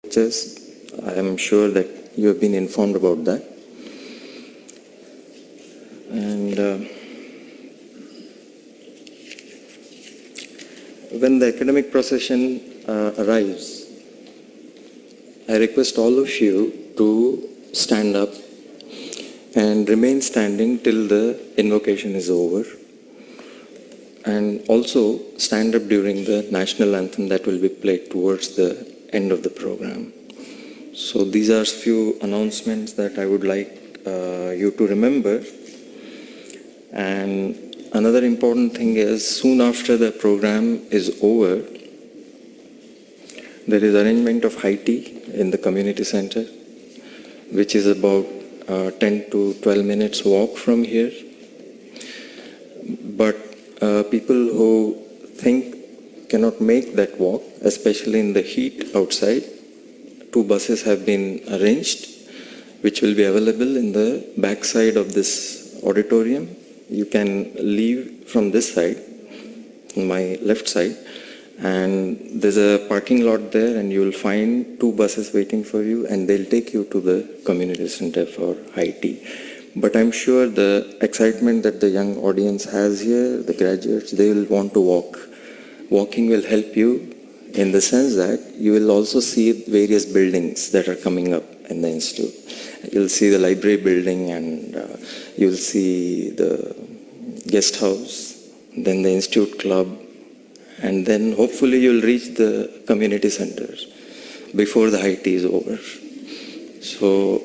I am sure that you have been informed about that. And when the academic procession arrives, I request all of you to stand up and remain standing till the invocation is over. And also stand up during the national anthem that will be played towards the end of the program. So these are few announcements that I would like you to remember. And another important thing is, soon after the program is over, there is arrangement of high tea in the community center, which is about 10 to 12 minutes walk from here. But people who think cannot make that walk, especially in the heat outside, 2 buses have been arranged, which will be available in the back side of this auditorium. You can leave from this side, my left side, and there's a parking lot there, and you will find 2 buses waiting for you, and they'll take you to the community center for high tea. But I'm sure the excitement that the young audience has here, the graduates, they will want to walk. Walking will help you in the sense that you will also see various buildings that are coming up in the institute. You'll see the library building, and you'll see the guest house, then the institute club, and then hopefully you'll reach the community center before the high tea is over. So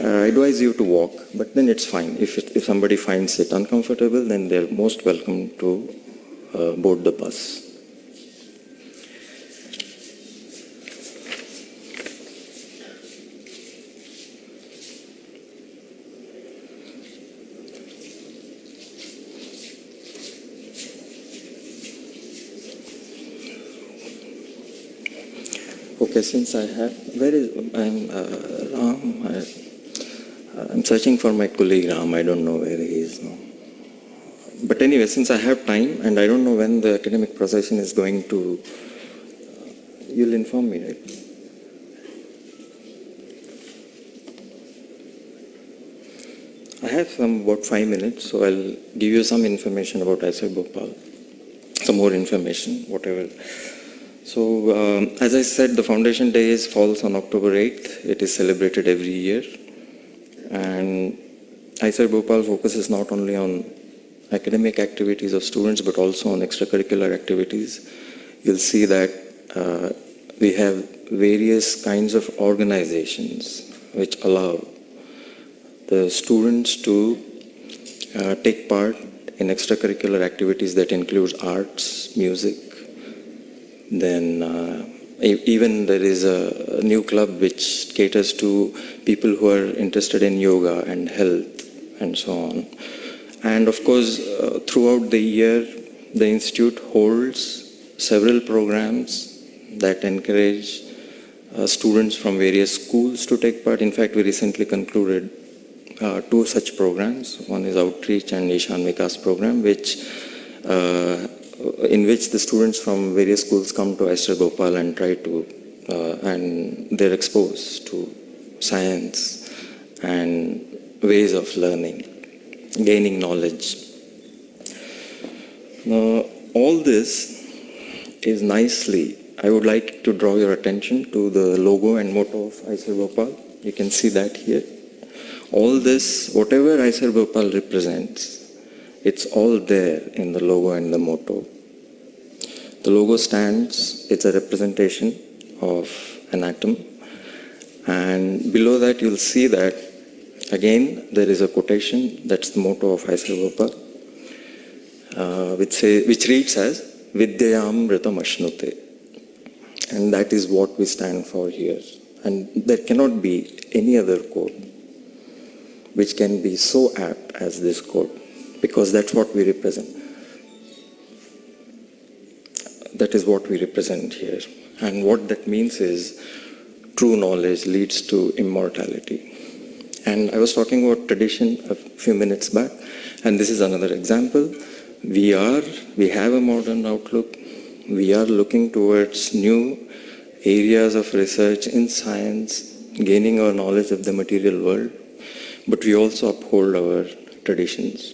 I advise you to walk, but then it's fine. If somebody finds it uncomfortable, then they're most welcome to board the bus. Okay, since I have, I'm searching for my colleague Ram. I don't know where he is now. But anyway, since I have time, and I don't know when the academic procession is going to, you'll inform me, right? I have about 5 minutes, so I'll give you some information about IISER Bhopal, some more information, whatever. So, as I said, the Foundation Day falls on October 8th. It is celebrated every year. And IISER Bhopal focuses not only on academic activities of students, but also on extracurricular activities. You'll see that we have various kinds of organizations which allow the students to take part in extracurricular activities that include arts, music. Then even there is a new club which caters to people who are interested in yoga and health and so on. And of course, throughout the year, the institute holds several programs that encourage students from various schools to take part. In fact, we recently concluded 2 such programs. One is Outreach and Ishan Vikas program, in which the students from various schools come to IISER Bhopal and try to, and they're exposed to science and ways of learning, gaining knowledge. Now, all this is nicely, I would like to draw your attention to the logo and motto of IISER Bhopal. You can see that here. All this, whatever IISER Bhopal represents, it's all there in the logo and the motto. The logo stands, it's a representation of an atom. And below that you'll see that, again, there is a quotation, that's the motto of IISER Bhopal, which reads as, Vidyayam Ritam Ashnute. And that is what we stand for here. And there cannot be any other quote which can be so apt as this quote, because that's what we represent. That is what we represent here. And what that means is true knowledge leads to immortality. And I was talking about tradition a few minutes back, and this is another example. We have a modern outlook. We are looking towards new areas of research in science, gaining our knowledge of the material world, but we also uphold our traditions.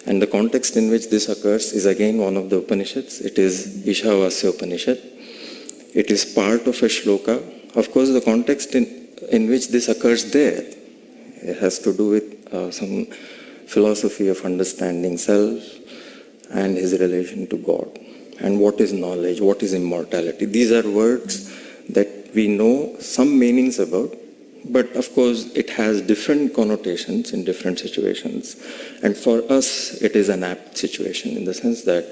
And the context in which this occurs is again one of the Upanishads. It is Ishavasya Upanishad. It is part of a shloka. Of course, the context in which this occurs there, it has to do with some philosophy of understanding self and his relation to God. And what is knowledge, what is immortality. These are words that we know some meanings about, but of course it has different connotations in different situations. And for us, it is an apt situation in the sense that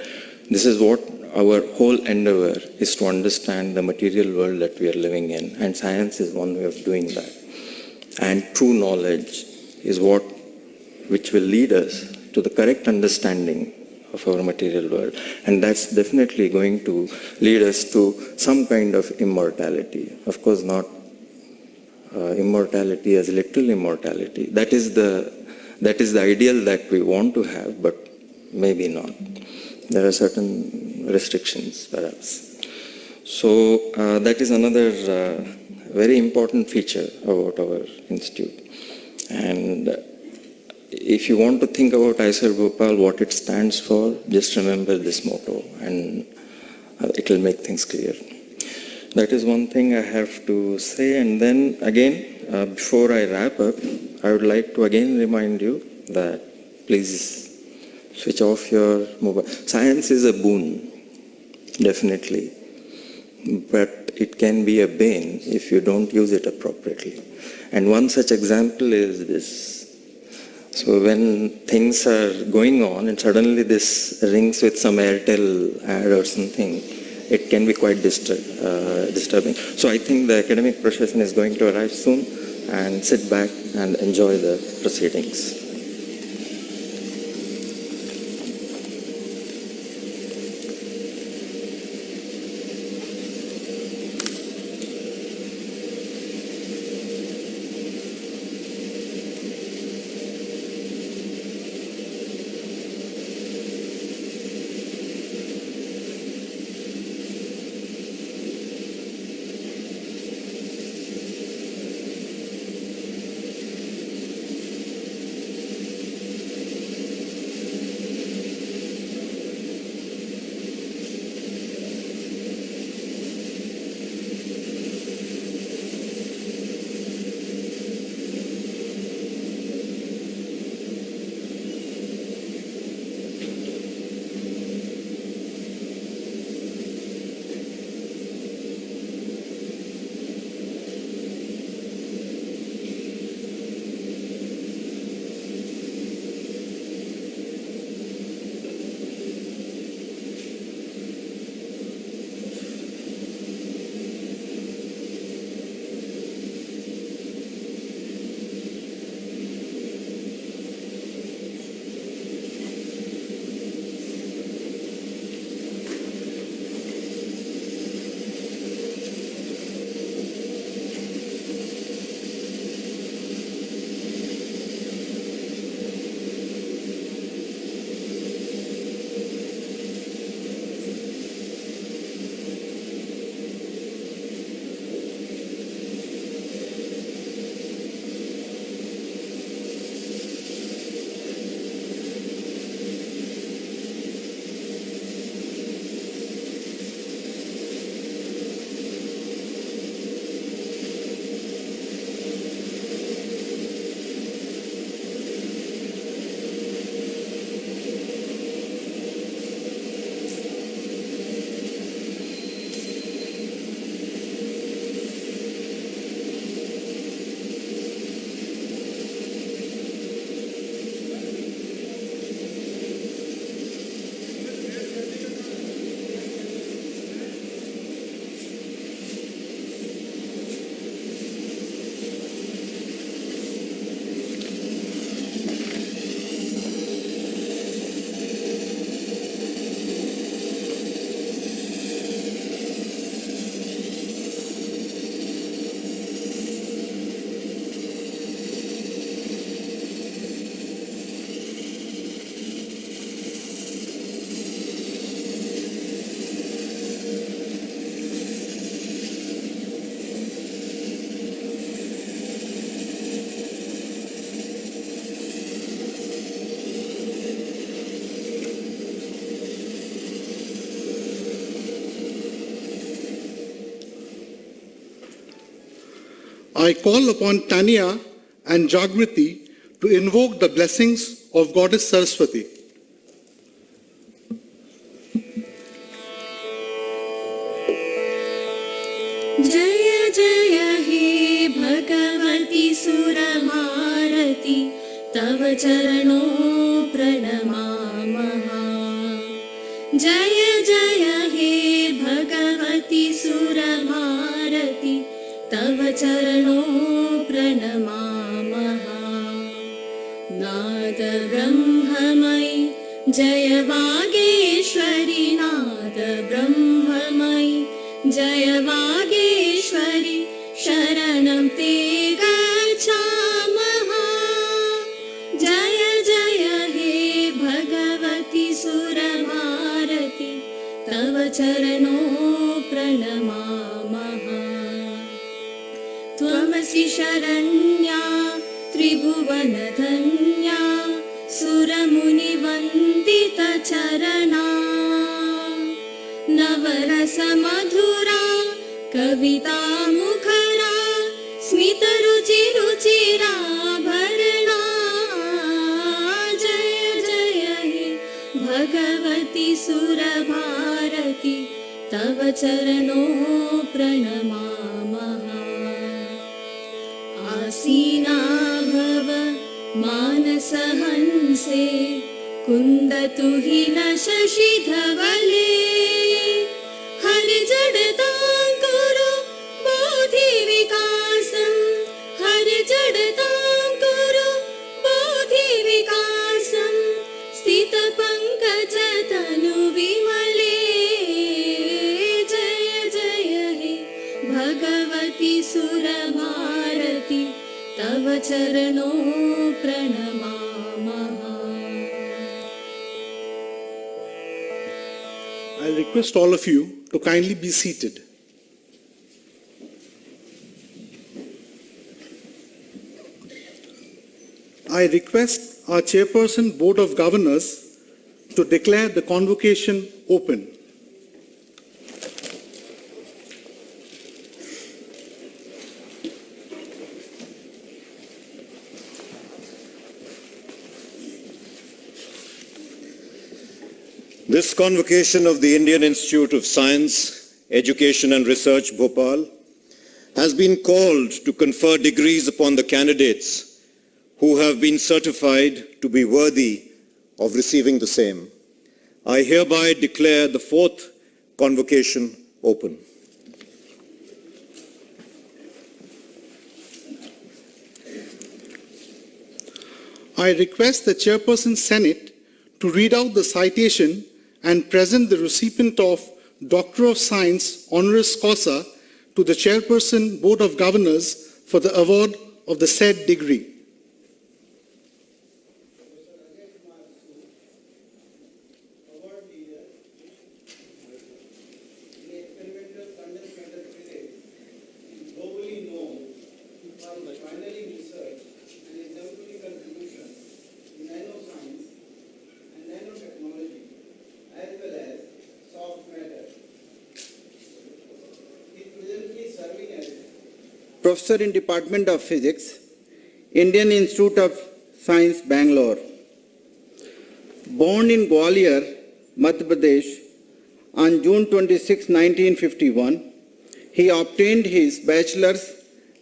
this is what our whole endeavor is, to understand the material world that we are living in. And science is one way of doing that. And true knowledge is which will lead us to the correct understanding of our material world. And that's definitely going to lead us to some kind of immortality. Of course, not immortality as literal immortality. That is the ideal that we want to have, but maybe not. There are certain restrictions, perhaps. So that is another very important feature about our institute. And if you want to think about IISER Bhopal, what it stands for, just remember this motto, and it will make things clear. That is one thing I have to say. And then again, before I wrap up, I would like to again remind you that please switch off your mobile. Science is a boon, definitely, but it can be a bane if you don't use it appropriately. And one such example is this. So when things are going on and suddenly this rings with some Airtel ad or something, it can be quite disturbing. So I think the academic procession is going to arrive soon, and sit back and enjoy the proceedings. I call upon Tanya and Jagriti to invoke the blessings of Goddess Saraswati. जय जय हे भगवती सुरभारती तव चरणों प्रणमामः। जय जय हे भगवती सुरभारती तव चरणों प्रणमामः। नाद ब्रह्ममयि जय वागेश्वरी नाद ब्रह्ममयि जय वागेश्वरी शरणं ते गच्छामः। जय जय हे भगवती सुरभारती तव चरणों प्रणमामः। त्वमसि शरण्या त्रिभुवनधन्या सुरमुनिवन्दितचरणा नवरसमधुरा कविता मुखरा स्मितरुचिरुचिराभरणा। जय जय हे भगवती सुरभारती तव चरणों प्रणमामः। आसीना भव मानसहंसे कुन्दतु हि न शशिधवले। हरिजडतां कुरु बोधिविकासं हरिजडतां कुरु बोधिविकासं स्थितपङ्कजतनु विमले। जय जय हे भगवती सुरभारती तव चरणों प्रणमामः। I request all of you to kindly be seated. I request our Chairperson Board of Governors to declare the convocation open. This convocation of the Indian Institute of Science, Education and Research, Bhopal, has been called to confer degrees upon the candidates who have been certified to be worthy of receiving the same. I hereby declare the fourth convocation open. I request the Chairperson Senate to read out the citation and present the recipient of Doctor of Science honoris causa to the Chairperson Board of Governors for the award of the said degree. Professor in Department of Physics, Indian Institute of Science, Bangalore. Born in Gwalior, Madhya Pradesh, on June 26, 1951, he obtained his bachelor's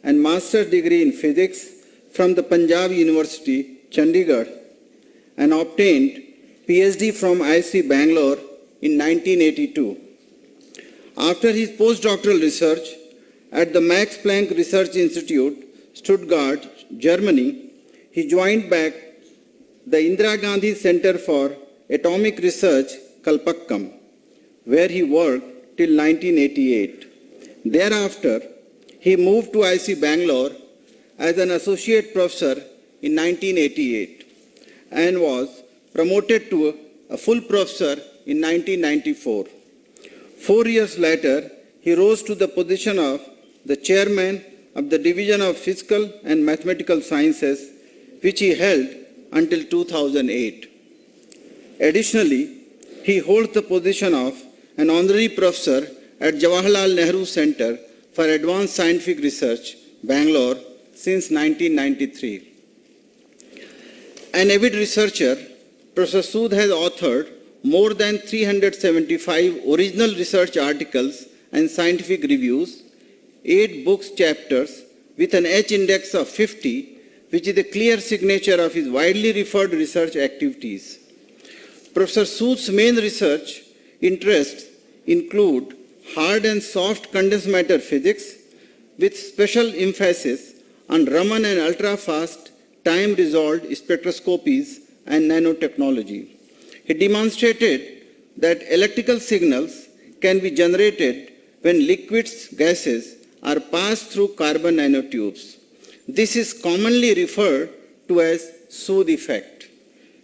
and master's degree in physics from the Punjab University, Chandigarh, and obtained PhD from IISERB Bangalore in 1982. After his postdoctoral research at the Max Planck Research Institute, Stuttgart, Germany, he joined back the Indira Gandhi Center for Atomic Research, Kalpakkam, where he worked till 1988. Thereafter, he moved to IISERB Bangalore as an associate professor in 1988 and was promoted to a full professor in 1994. 4 years later, he rose to the position of the chairman of the Division of Physical and Mathematical Sciences, which he held until 2008. Additionally, he holds the position of an honorary professor at Jawaharlal Nehru Center for Advanced Scientific Research, Bangalore, since 1993. An avid researcher, Professor Sood has authored more than 375 original research articles and scientific reviews, 8 books chapters with an H index of 50, which is a clear signature of his widely referred research activities. Professor Sood's main research interests include hard and soft condensed matter physics with special emphasis on Raman and ultra-fast time-resolved spectroscopies and nanotechnology. He demonstrated that electrical signals can be generated when liquids, gases are passed through carbon nanotubes. This is commonly referred to as Sood effect,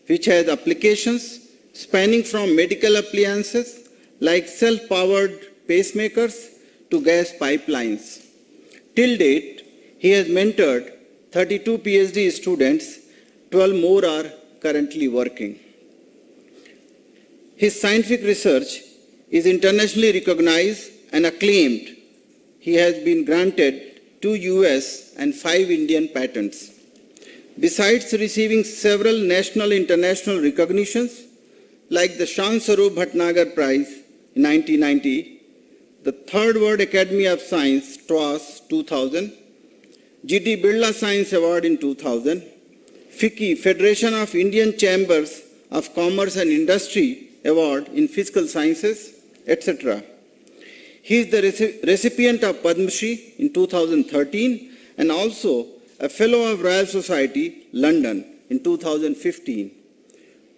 which has applications spanning from medical appliances like self-powered pacemakers to gas pipelines. Till date, he has mentored 32 PhD students, 12 more are currently working. His scientific research is internationally recognized and acclaimed. He has been granted 2 US and 5 Indian patents. Besides receiving several national and international recognitions, like the Shan Sarup Bhatnagar Prize in 1990, the Third World Academy of Science, TWAS 2000, G.T. Birla Science Award in 2000, FICCI, Federation of Indian Chambers of Commerce and Industry Award in Physical Sciences, etc. He is the recipient of Padma Shri in 2013 and also a Fellow of Royal Society, London, in 2015.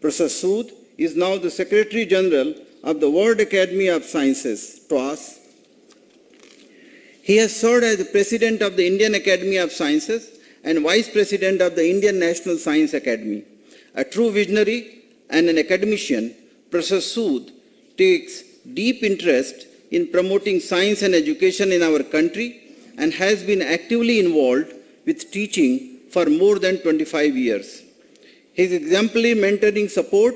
Professor Sood is now the Secretary General of the World Academy of Sciences, TWAS. He has served as the President of the Indian Academy of Sciences and Vice President of the Indian National Science Academy. A true visionary and an academician, Professor Sood takes deep interest in promoting science and education in our country and has been actively involved with teaching for more than 25 years. His exemplary mentoring support,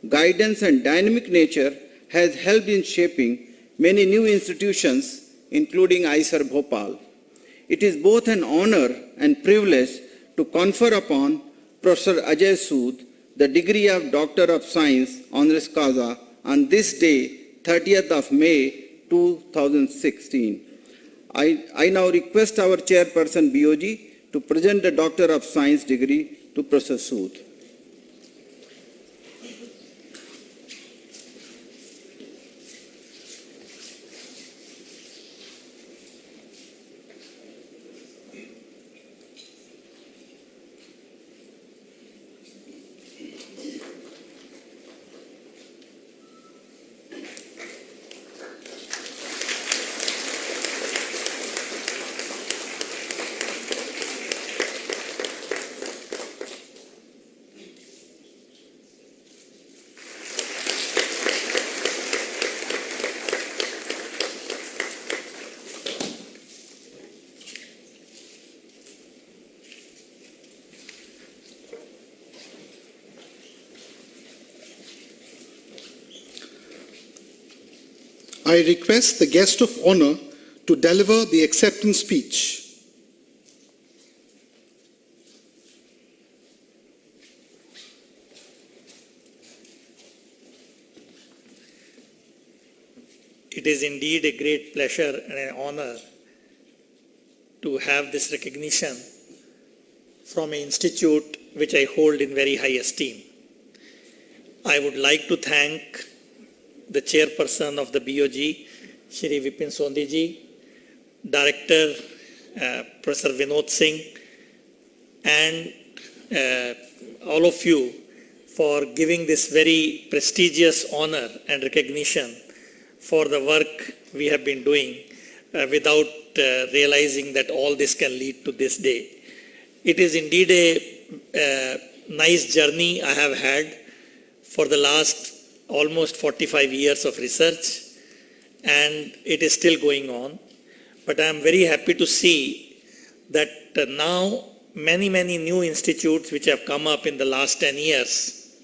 guidance and dynamic nature has helped in shaping many new institutions, including IISER Bhopal. It is both an honor and privilege to confer upon Professor Ajay Sood the degree of Doctor of Science honoris causa on this day, 30th of May 2016. I now request our chairperson BOG to present the Doctor of Science degree to Professor Sood. I request the guest of honor to deliver the acceptance speech. It is indeed a great pleasure and an honor to have this recognition from an institute which I hold in very high esteem. I would like to thank the chairperson of the BOG, Shri Vipin Sondhi ji, Director Professor Vinod Singh, and all of you for giving this very prestigious honor and recognition for the work we have been doing without realizing that all this can lead to this day. It is indeed a nice journey I have had for the last almost 45 years of research, and it is still going on. But I am very happy to see that now many new institutes which have come up in the last 10 years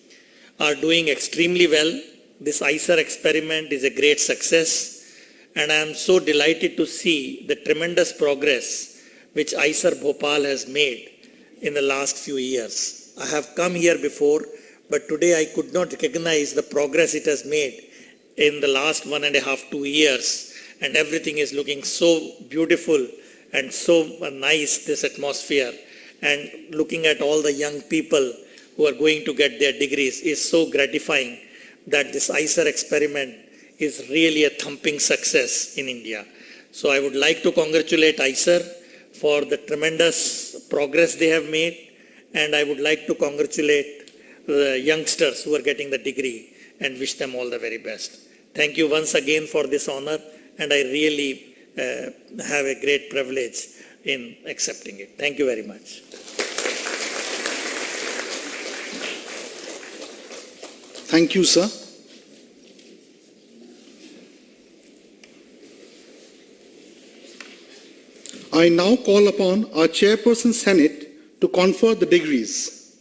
are doing extremely well. This IISER experiment is a great success, and I am so delighted to see the tremendous progress which IISER Bhopal has made in the last few years. I have come here before, but today I could not recognize the progress it has made in the last 1.5 to 2 years, and everything is looking so beautiful and so nice, this atmosphere, and looking at all the young people who are going to get their degrees is so gratifying that this IISER experiment is really a thumping success in India. So I would like to congratulate IISER for the tremendous progress they have made, and I would like to congratulate the youngsters who are getting the degree and wish them all the very best. Thank you once again for this honor, and I really have a great privilege in accepting it. Thank you very much. Thank you, sir. I now call upon our Chairperson Senate to confer the degrees.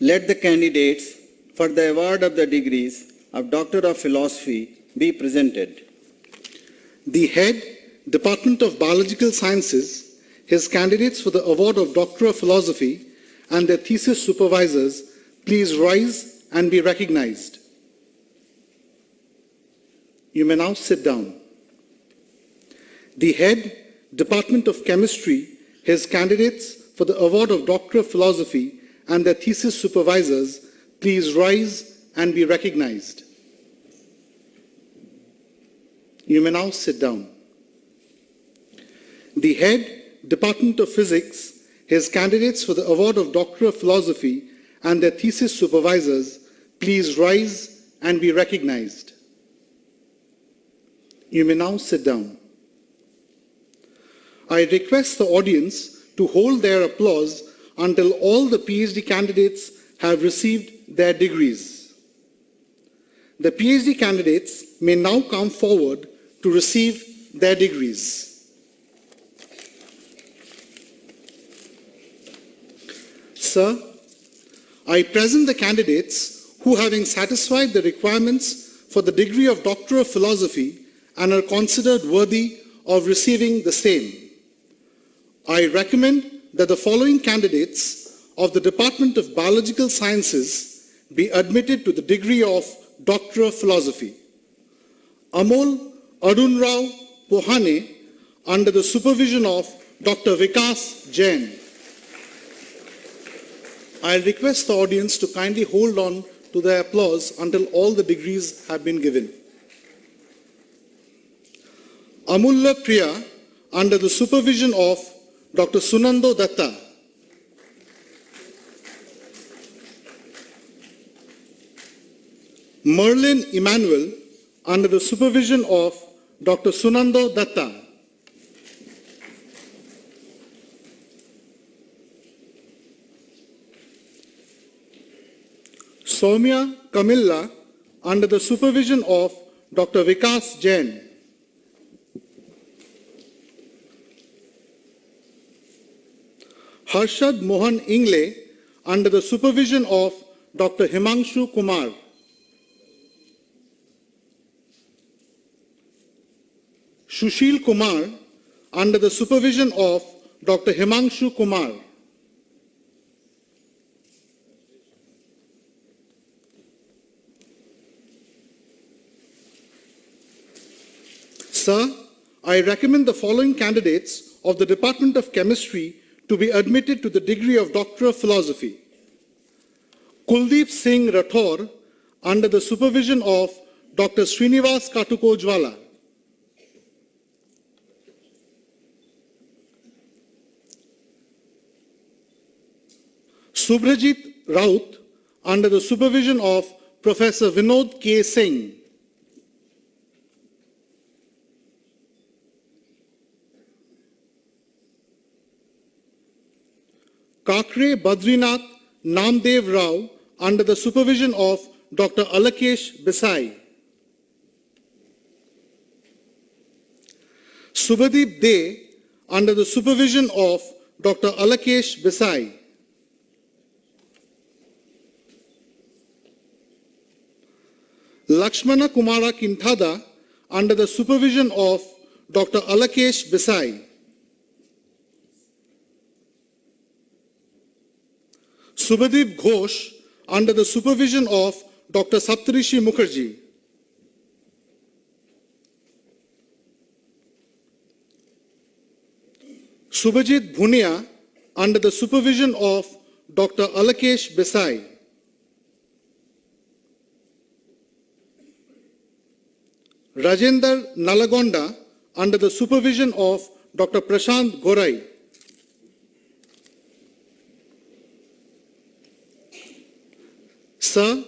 Let the candidates for the award of the degrees of Doctor of Philosophy be presented. The Head, Department of Biological Sciences, his candidates for the award of Doctor of Philosophy and their thesis supervisors, please rise and be recognized. You may now sit down. The Head, Department of Chemistry, his candidates for the award of Doctor of Philosophy and their thesis supervisors, please rise and be recognized. You may now sit down. The Head, Department of Physics, his candidates for the award of Doctor of Philosophy and their thesis supervisors, please rise and be recognized. You may now sit down. I request the audience to hold their applause until all the PhD candidates have received their degrees. The PhD candidates may now come forward to receive their degrees. Sir, I present the candidates who, having satisfied the requirements for the degree of Doctor of Philosophy and are considered worthy of receiving the same. I recommend that the following candidates of the Department of Biological Sciences be admitted to the degree of Doctor of Philosophy. Amol Arunrao Pohane, under the supervision of Dr. Vikas Jain. I request the audience to kindly hold on to their applause until all the degrees have been given. Amulya Priya, under the supervision of Dr. Sunando Datta. Merlin Emmanuel, under the supervision of Dr. Sunando Datta. Soumya Kamilla, under the supervision of Dr. Vikas Jain. Harshad Mohan Ingle, under the supervision of Dr. Himanshu Kumar. Sushil Kumar, under the supervision of Dr. Himanshu Kumar. Sir, I recommend the following candidates of the Department of Chemistry to be admitted to the degree of Doctor of Philosophy. Kuldeep Singh Rathore, under the supervision of Dr. Srinivas Katukojwala. Subhrajit Raut, under the supervision of Professor Vinod K. Singh. Kakre Badrinath Namdev Rao, under the supervision of Dr. Alakesh Bisai. Subhadeep De, under the supervision of Dr. Alakesh Bisai. Lakshmana Kumara Kinthada, under the supervision of Dr. Alakesh Bisai. Subhadeep Ghosh under the supervision of Dr. Saptarishi Mukherjee. Subhajit Bhunia under the supervision of Dr. Alakesh Bisai. Rajendra Nalagonda under the supervision of Dr. Prashant Gorai. Sir,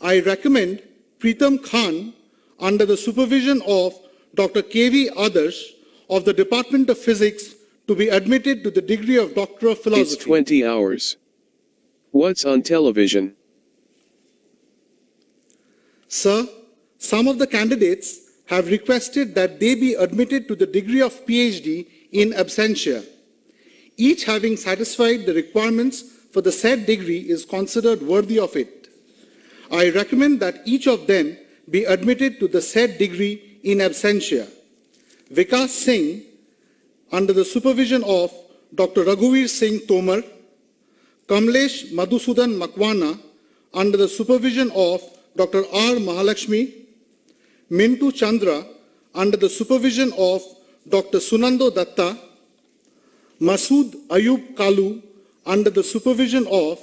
I recommend Pritam Khan under the supervision of Dr. K.V. Adarsh of the Department of Physics to be admitted to the degree of Doctor of Philosophy. It's 20 hours. What's on television? Sir, some of the candidates have requested that they be admitted to the degree of PhD in absentia. Each having satisfied the requirements for the said degree is considered worthy of it. I recommend that each of them be admitted to the said degree in absentia. Vikas Singh under the supervision of Dr. Raghuveer Singh Tomar, Kamlesh Madhusudan Makwana under the supervision of Dr. R. Mahalakshmi, Mintu Chandra under the supervision of Dr. Sunando Datta, Masood Ayub Kalu under the supervision of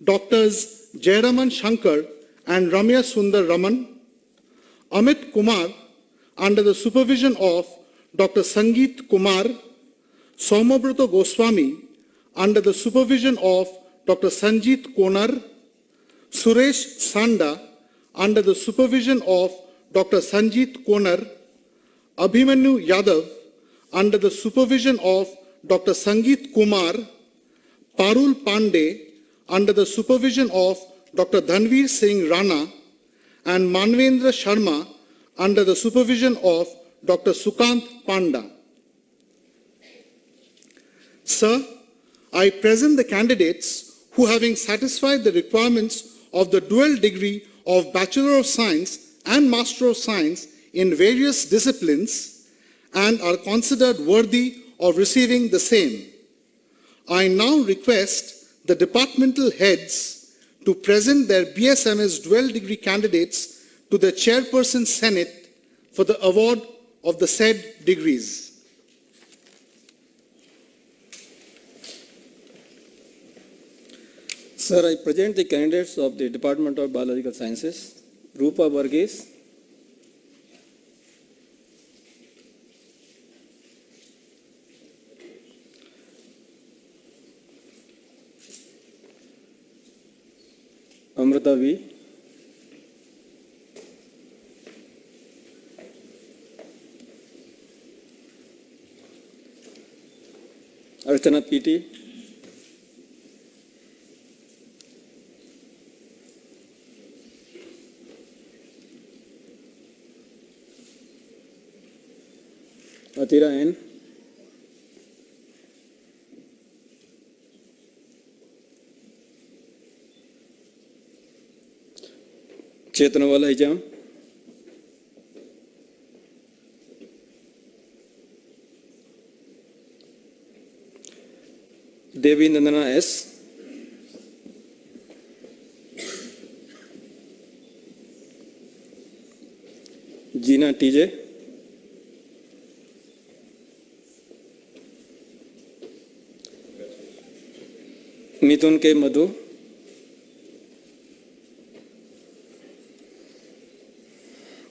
Drs. Jayaraman Shankar and Ramya Sundar Raman, Amit Kumar under the supervision of Dr. Sangeet Kumar, Somabrata Goswami under the supervision of Dr. Sanjeet Konar, Suresh Sanda under the supervision of Dr. Sanjeet Konar, Abhimanyu Yadav under the supervision of Dr. Sangeet Kumar, Parul Pandey under the supervision of Dr. Dhanveer Singh Rana, and Manvendra Sharma under the supervision of Dr. Sukant Panda. Sir, I present the candidates who, having satisfied the requirements of the dual degree of Bachelor of Science and Master of Science in various disciplines and are considered worthy of receiving the same. I now request the departmental heads to present their BSMS dual degree candidates to the Chairperson Senate for the award of the said degrees. Sir, I present the candidates of the Department of Biological Sciences, Rupa Varghese, Amrita V, Archana PT, Atira N, Chetanawala Hijam, Devi Nandana S, Gina TJ, Mithun K Madhu,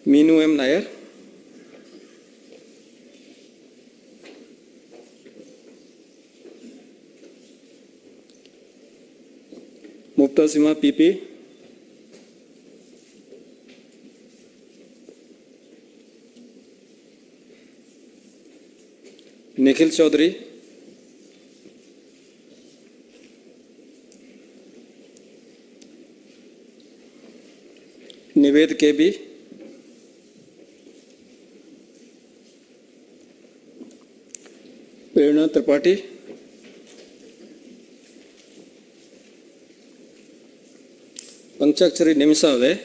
Minu M Nair, Muktasima PP, Nikhil Chaudhary, Nived KB, Prerna Tripathi, Panchakshari Nimisave,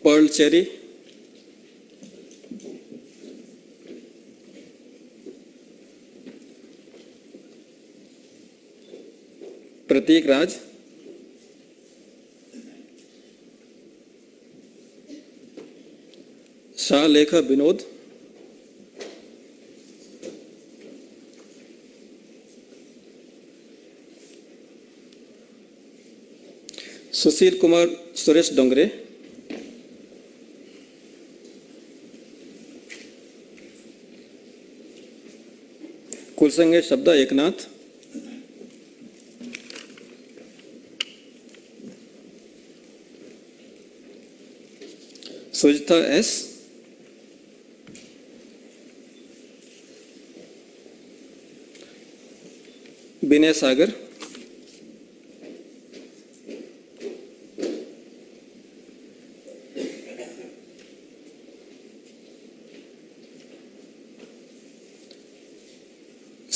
Pearl Cherry, Pratik Raj, Shah Lekha Binod, Sushil Kumar Suresh Dongre, Kulsange Shabda Eknath, Sujita S, Binay Sagar,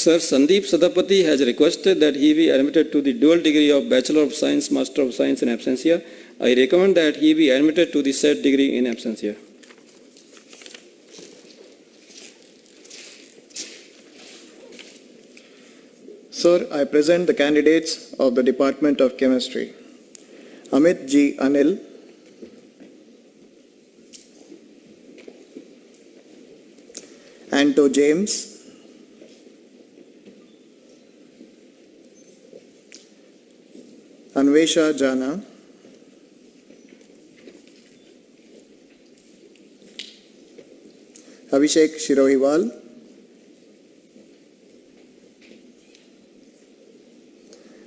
Sir Sandeep Sadapati has requested that he be admitted to the dual degree of Bachelor of Science, Master of Science in absentia. I recommend that he be admitted to the said degree in absentia. Sir, I present the candidates of the Department of Chemistry. Amit G. Anil, Anto James, Anvesha Jana, Abhishek Shirohiwal,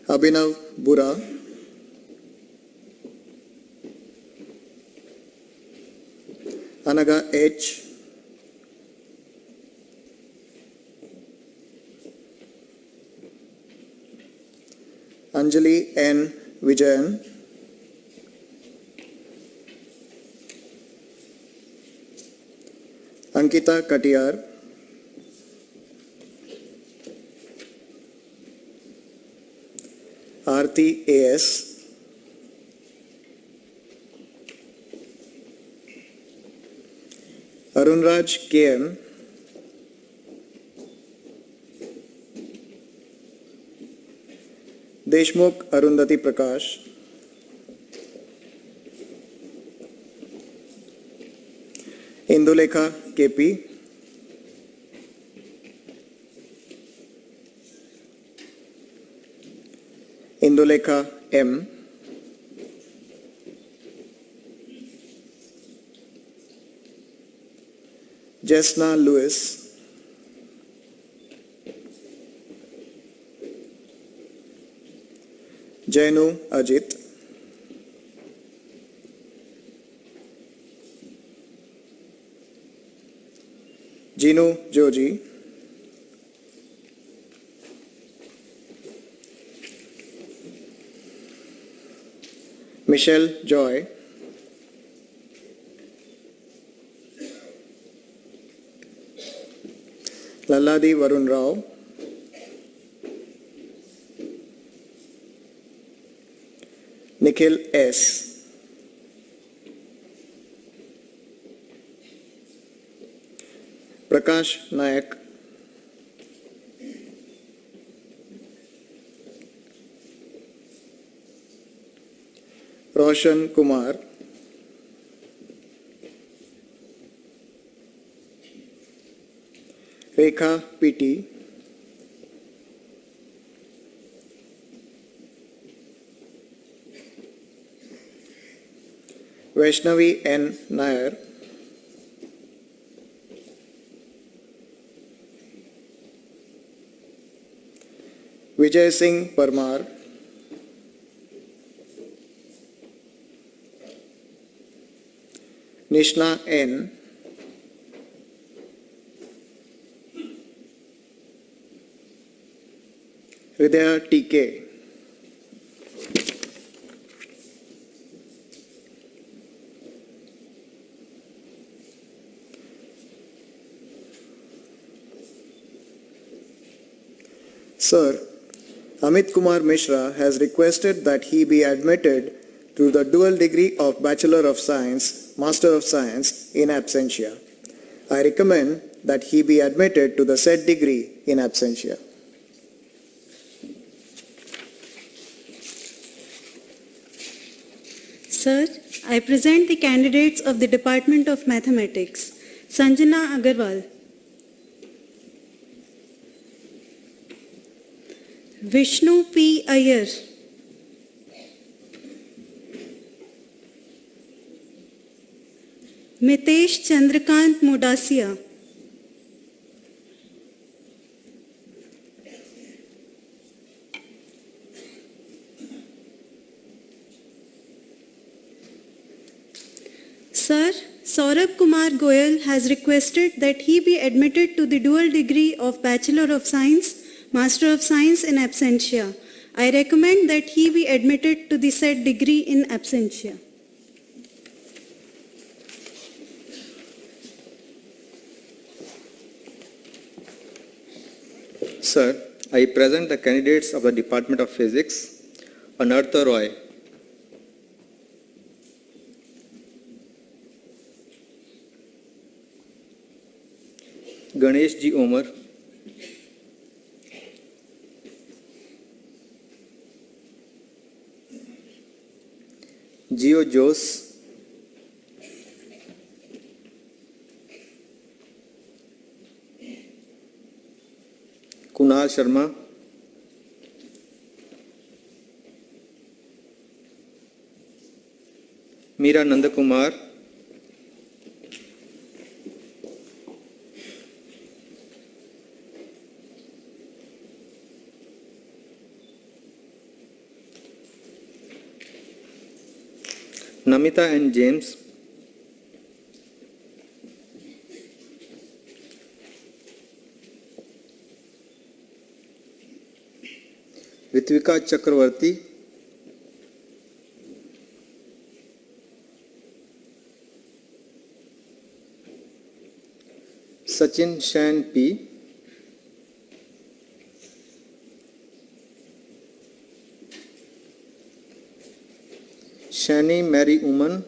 Abhinav Bura, Anaga H, Anjali N. Vijayan, Ankita Katiyar, Aarti A.S., Arunraj K.M., Deshmukh Arundhati Prakash, Indulekha K.P., Indulekha M., Jesna Lewis, Jainu Ajit, Jinu Joji, Michelle Joy, Lalladi Varun Rao, Nikhil S., Prakash Nayak, Roshan Kumar, Rekha P.T., Vaishnavi N. Nair, Vijay Singh Parmar, Nishna N., Hridaya T.K., Sir, Amit Kumar Mishra has requested that he be admitted to the dual degree of Bachelor of Science, Master of Science in absentia. I recommend that he be admitted to the said degree in absentia. Sir, I present the candidates of the Department of Mathematics. Sanjana Agarwal, Vishnu P. Iyer, Mitesh Chandrakant Modasia, Sir, Saurabh Kumar Goyal has requested that he be admitted to the dual degree of Bachelor of Science, Master of Science in absentia. I recommend that he be admitted to the said degree in absentia. Sir, I present the candidates of the Department of Physics, Anartha Roy, Ganesh G. Omar, Geo Jose, Kunal Sharma, Meera Nandakumar, Namita and James, Ritvika Chakravarti, Sachin Shan P, Shani Mary Uman,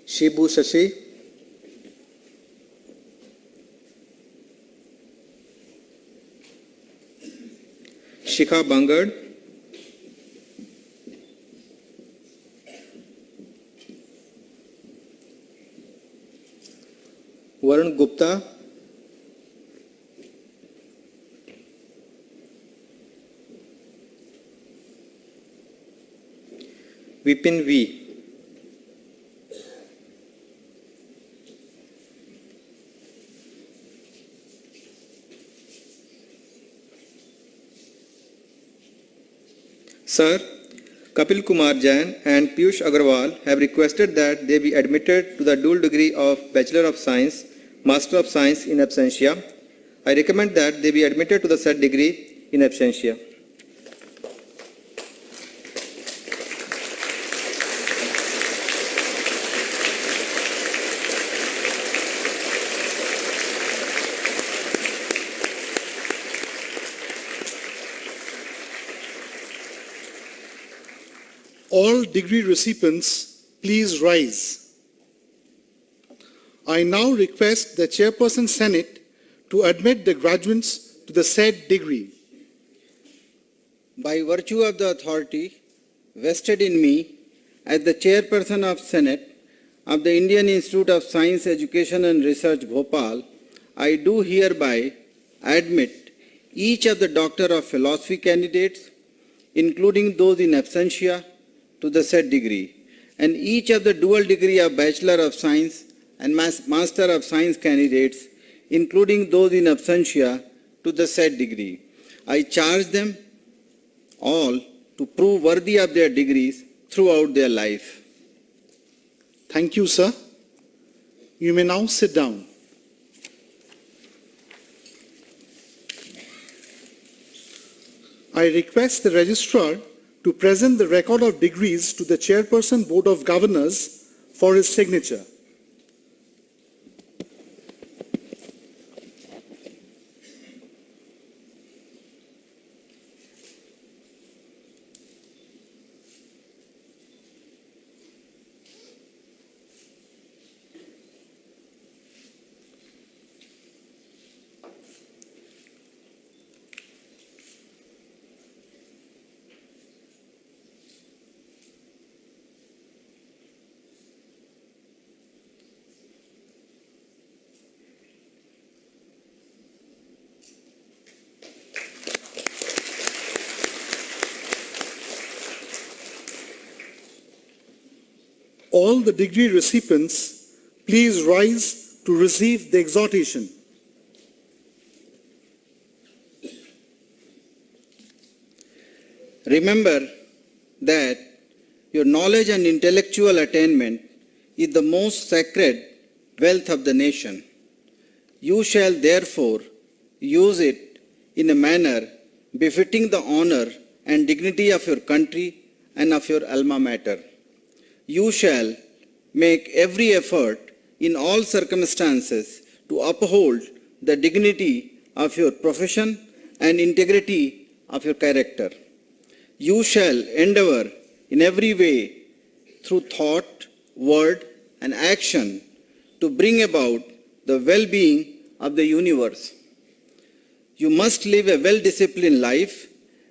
Shibu Shashi, Shikha Bangad, Varun Gupta, Vipin V, Sir, Kapil Kumar Jain and Piyush Agarwal have requested that they be admitted to the dual degree of Bachelor of Science, Master of Science in absentia. I recommend that they be admitted to the said degree in absentia. All degree recipients, please rise. I now request the Chairperson Senate to admit the graduates to the said degree. By virtue of the authority vested in me as the Chairperson of Senate of the Indian Institute of Science, Education and Research, Bhopal, I do hereby admit each of the Doctor of Philosophy candidates, including those in absentia, to the said degree, and each of the dual degree of Bachelor of Science and Master of Science candidates, including those in absentia, to the said degree. I charge them all to prove worthy of their degrees throughout their life. Thank you, sir. You may now sit down. I request the Registrar to present the record of degrees to the Chairperson Board of Governors for his signature. all the degree recipients please rise to receive the exhortation? Remember that your knowledge and intellectual attainment is the most sacred wealth of the nation. You shall therefore use it in a manner befitting the honor and dignity of your country and of your alma mater. You shall make every effort in all circumstances to uphold the dignity of your profession and integrity of your character. You shall endeavor in every way through thought, word, and action to bring about the well-being of the universe. You must live a well-disciplined life.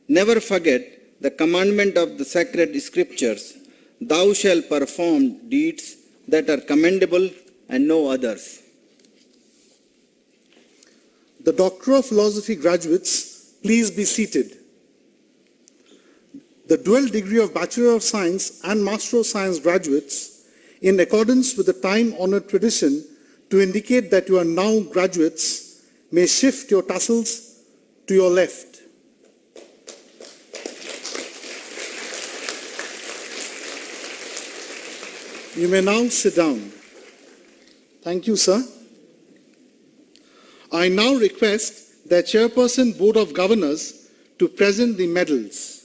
Never forget the commandment of the sacred scriptures, thou shalt perform deeds that are commendable and no others. The Doctor of Philosophy graduates, please be seated. The dual degree of Bachelor of Science and Master of Science graduates, in accordance with the time-honored tradition to indicate that you are now graduates, may shift your tassels to your left. You may now sit down. Thank you, sir. I now request the Chairperson Board of Governors to present the medals.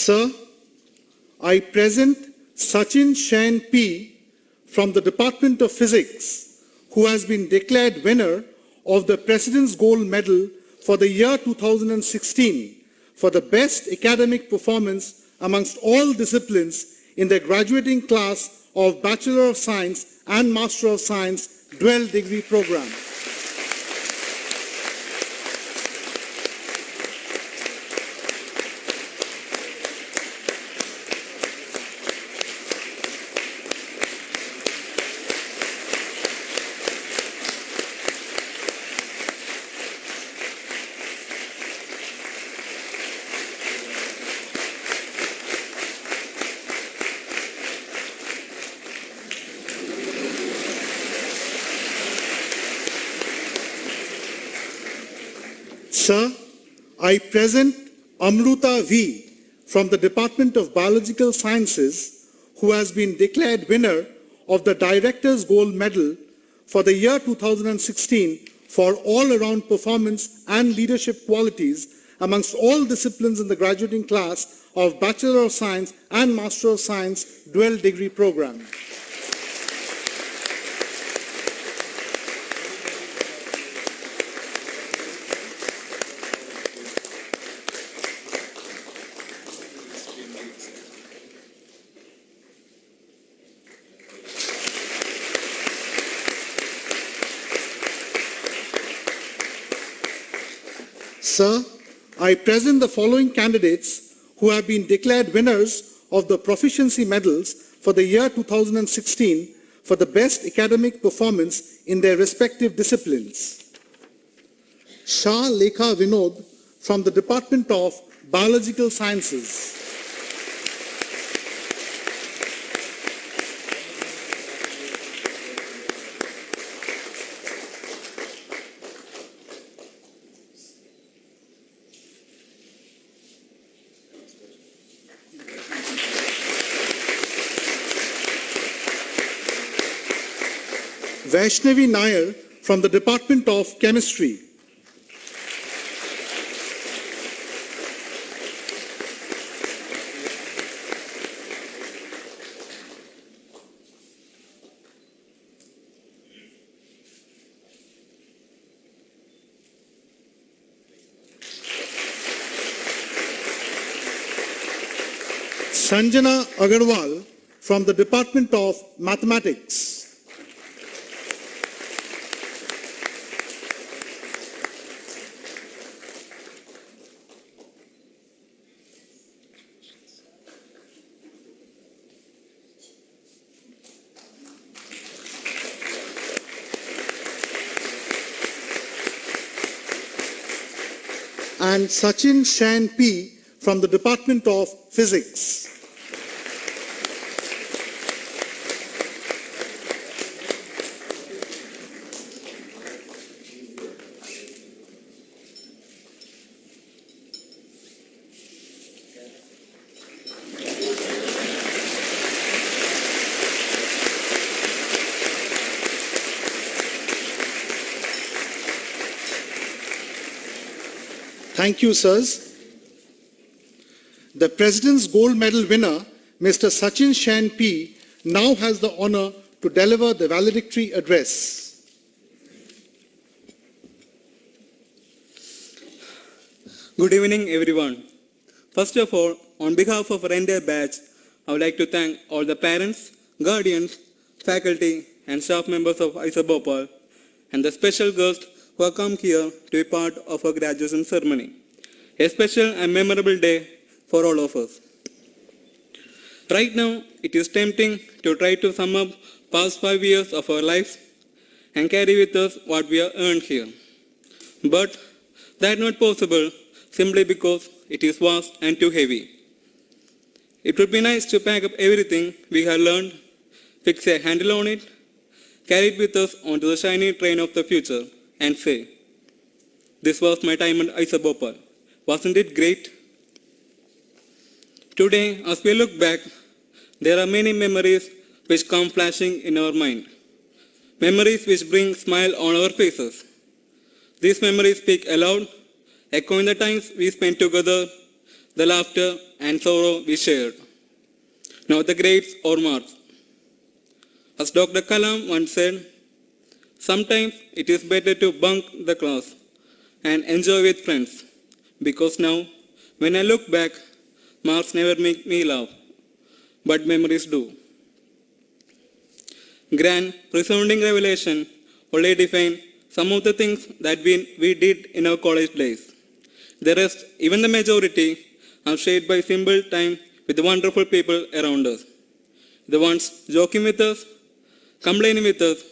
Sir, I present Sachin Shain P. from the Department of Physics, who has been declared winner of the President's Gold Medal for the year 2016 for the best academic performance amongst all disciplines in the graduating class of Bachelor of Science and Master of Science dual degree program. Sir, I present Amruta V. from the Department of Biological Sciences, who has been declared winner of the Director's Gold Medal for the year 2016 for all-around performance and leadership qualities amongst all disciplines in the graduating class of Bachelor of Science and Master of Science dual degree program. Sir, I present the following candidates who have been declared winners of the Proficiency Medals for the year 2016 for the best academic performance in their respective disciplines. Shah Lekha Vinod from the Department of Biological Sciences. Vaishnavi Nair from the Department of Chemistry. Sanjana Agarwal from the Department of Mathematics. and Sachin Shan P. from the Department of Physics. Thank you, sirs. The President's Gold Medal winner, Mr. Sachin Shan P., now has the honor to deliver the valedictory address. Good evening, everyone. First of all, on behalf of our entire batch, I would like to thank all the parents, guardians, faculty, and staff members of IISER Bhopal, and the special guests who have come here to be part of our graduation ceremony. A special and memorable day for all of us. Right now, it is tempting to try to sum up past 5 years of our lives and carry with us what we have earned here. But that is not possible simply because it is vast and too heavy. It would be nice to pack up everything we have learned, fix a handle on it, carry it with us onto the shiny train of the future, and say, this was my time at IISER Bhopal. Wasn't it great? Today, as we look back, there are many memories which come flashing in our mind. Memories which bring smile on our faces. These memories speak aloud, echoing the times we spent together, the laughter and sorrow we shared. Not the grades or marks. As Dr. Kalam once said, sometimes it is better to bunk the class and enjoy with friends, because now, when I look back, marks never make me laugh, but memories do. Grand, resounding revelation only define some of the things that we did in our college days. The rest, even the majority, are shaped by simple time with the wonderful people around us. The ones joking with us, complaining with us,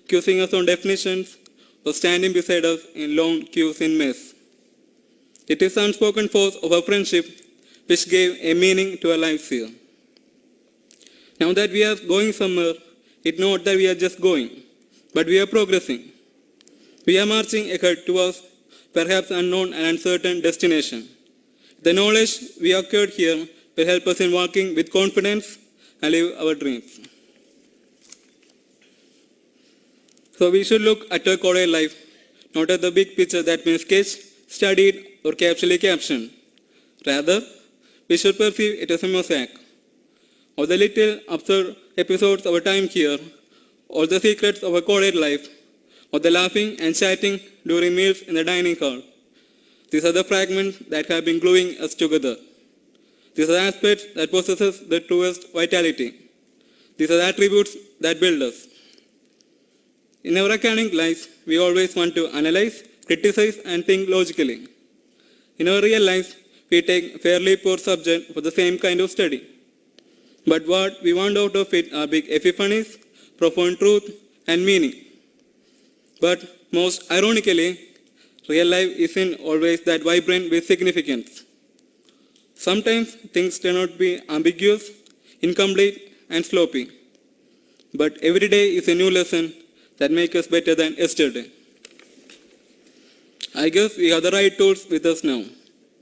quizzing us on definitions, or standing beside us in long queues in mess. It is the unspoken force of our friendship which gave a meaning to our lives here. Now that we are going somewhere, it's not that we are just going, but we are progressing. We are marching ahead towards perhaps unknown and uncertain destination. The knowledge we acquired here will help us in walking with confidence and live our dreams. So we should look at our college life, not at the big picture that we sketched, studied, or carefully captioned. Rather, we should perceive it as a mosaic. All the little absurd episodes of our time here, all the secrets of our college life, or the laughing and chatting during meals in the dining hall. These are the fragments that have been gluing us together. These are the aspects that possess the truest vitality. These are the attributes that build us. In our academic lives, we always want to analyze, criticize, and think logically. In our real life, we take fairly poor subject for the same kind of study. But what we want out of it are big epiphanies, profound truth, and meaning. But most ironically, real life isn't always that vibrant with significance. Sometimes things turn out to be ambiguous, incomplete, and sloppy. But every day is a new lesson that makes us better than yesterday. I guess we have the right tools with us now.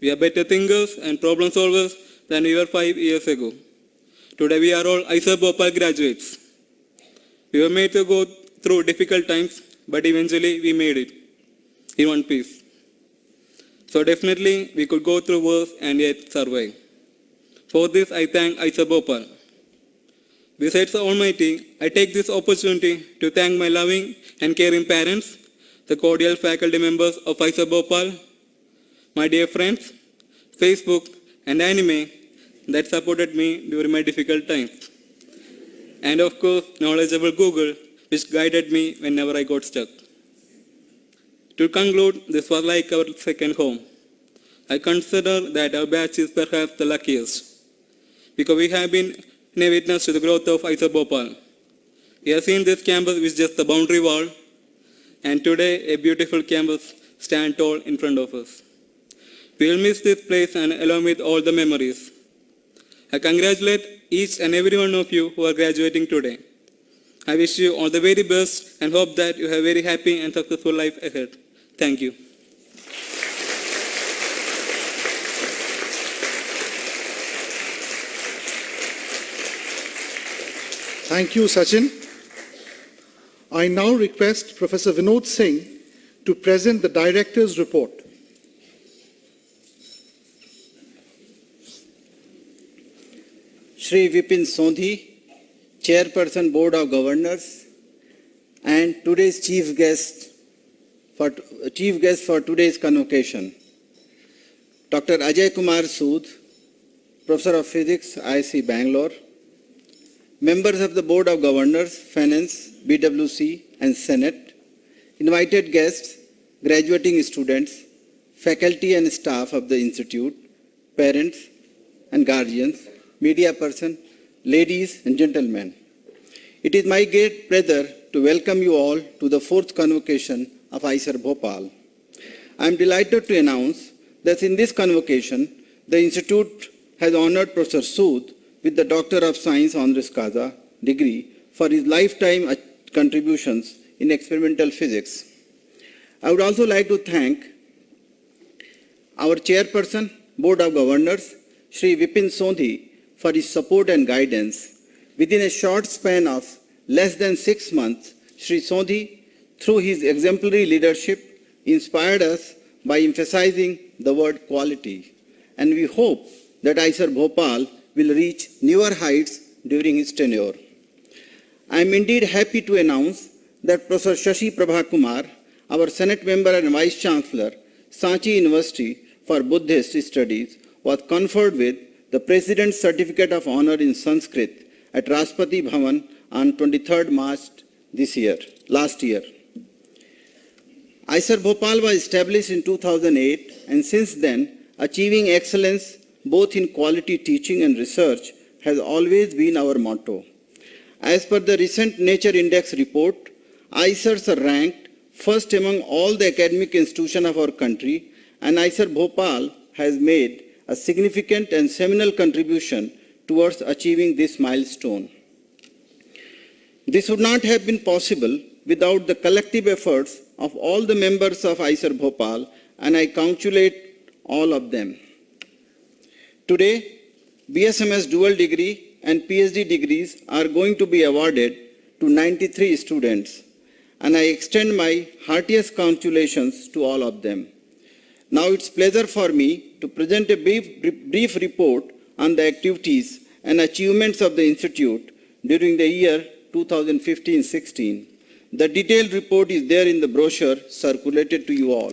We are better thinkers and problem solvers than we were 5 years ago. Today we are all IISER Bhopal graduates. We were made to go through difficult times, but eventually we made it in one piece. So definitely we could go through worse and yet survive. For this I thank IISER Bhopal. Besides the Almighty, I take this opportunity to thank my loving and caring parents, the cordial faculty members of IISER Bhopal, my dear friends, Facebook and anime that supported me during my difficult times, and of course knowledgeable Google which guided me whenever I got stuck. To conclude, this was like our second home. I consider that our batch is perhaps the luckiest, because we have been a witness to the growth of IISER Bhopal. We have seen this campus with just the boundary wall, and today a beautiful campus stands tall in front of us. We will miss this place and along with all the memories. I congratulate each and every one of you who are graduating today. I wish you all the very best and hope that you have a very happy and successful life ahead. Thank you. Thank you, Sachin. I now request Professor Vinod Singh to present the Director's report. Shri Vipin Sondhi, Chairperson Board of Governors, and today's chief guest for today's convocation, Dr. Ajay Kumar Sood, Professor of Physics, IISc Bangalore, members of the Board of Governors, Finance, BWC, and Senate, invited guests, graduating students, faculty and staff of the Institute, parents and guardians, media person, ladies and gentlemen. It is my great pleasure to welcome you all to the fourth convocation of IISER Bhopal. I am delighted to announce that in this convocation, the Institute has honored Professor Sood with the Doctor of Science Honoris Causa degree for his lifetime contributions in experimental physics. I would also like to thank our Chairperson, Board of Governors, Shri Vipin Sondhi, for his support and guidance. Within a short span of less than 6 months, Shri Sondhi, through his exemplary leadership, inspired us by emphasizing the word quality. And we hope that IISER Bhopal will reach newer heights during his tenure. I am indeed happy to announce that Professor Shashi Prabha Kumar, our Senate member and Vice Chancellor, Sanchi University for Buddhist Studies, was conferred with the President's Certificate of Honor in Sanskrit at Rashtrapati Bhavan on 23rd March last year. IISER Bhopal was established in 2008 and since then achieving excellence both in quality teaching and research has always been our motto. As per the recent Nature Index report, IISERs are ranked first among all the academic institutions of our country, and IISER Bhopal has made a significant and seminal contribution towards achieving this milestone. This would not have been possible without the collective efforts of all the members of IISER Bhopal, and I congratulate all of them. Today, BSMS dual degree and PhD degrees are going to be awarded to 93 students, and I extend my heartiest congratulations to all of them. Now it's a pleasure for me to present a brief report on the activities and achievements of the Institute during the year 2015-16. The detailed report is there in the brochure circulated to you all.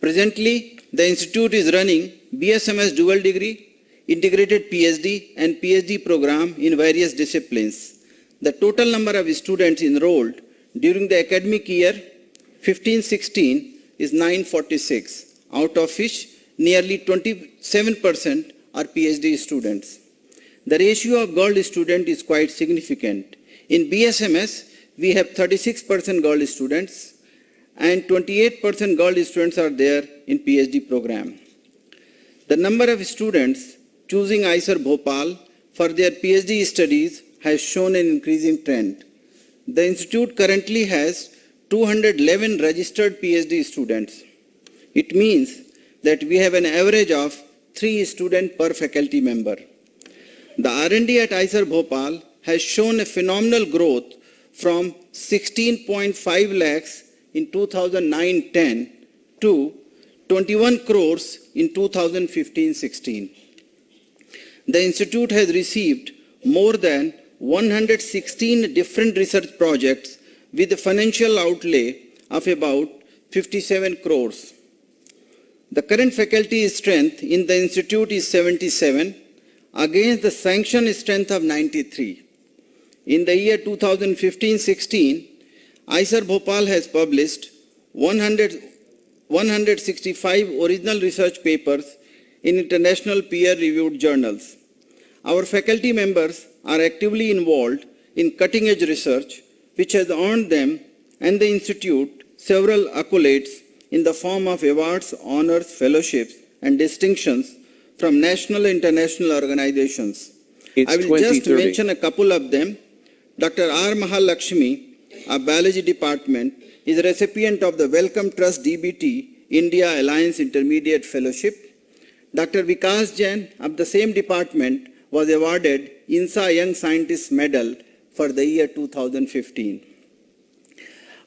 Presently, the Institute is running BSMS dual degree, integrated PhD and PhD program in various disciplines. The total number of students enrolled during the academic year 15-16 is 946, out of which nearly 27% are PhD students. The ratio of girl students is quite significant. In BSMS, we have 36% girl students and 28% girl students are there in PhD program. The number of students choosing IISER Bhopal for their PhD studies has shown an increasing trend. The institute currently has 211 registered PhD students. It means that we have an average of 3 students per faculty member. The R&D at IISER Bhopal has shown a phenomenal growth from 16.5 lakhs in 2009-10 to 21 crores in 2015-16. The institute has received more than 116 different research projects with a financial outlay of about 57 crores. The current faculty strength in the institute is 77 against the sanctioned strength of 93. In the year 2015-16, IISER Bhopal has published 165 original research papers in international peer-reviewed journals. Our faculty members are actively involved in cutting-edge research, which has earned them and the Institute several accolades, in the form of awards, honors, fellowships, and distinctions from national and international organizations. It's I will just 2030. mention a couple of them. Dr. R. Mahalakshmi of Biology Department is a recipient of the Welcome Trust DBT India Alliance Intermediate Fellowship. Dr. Vikas Jain of the same department was awarded INSA Young Scientist Medal for the year 2015.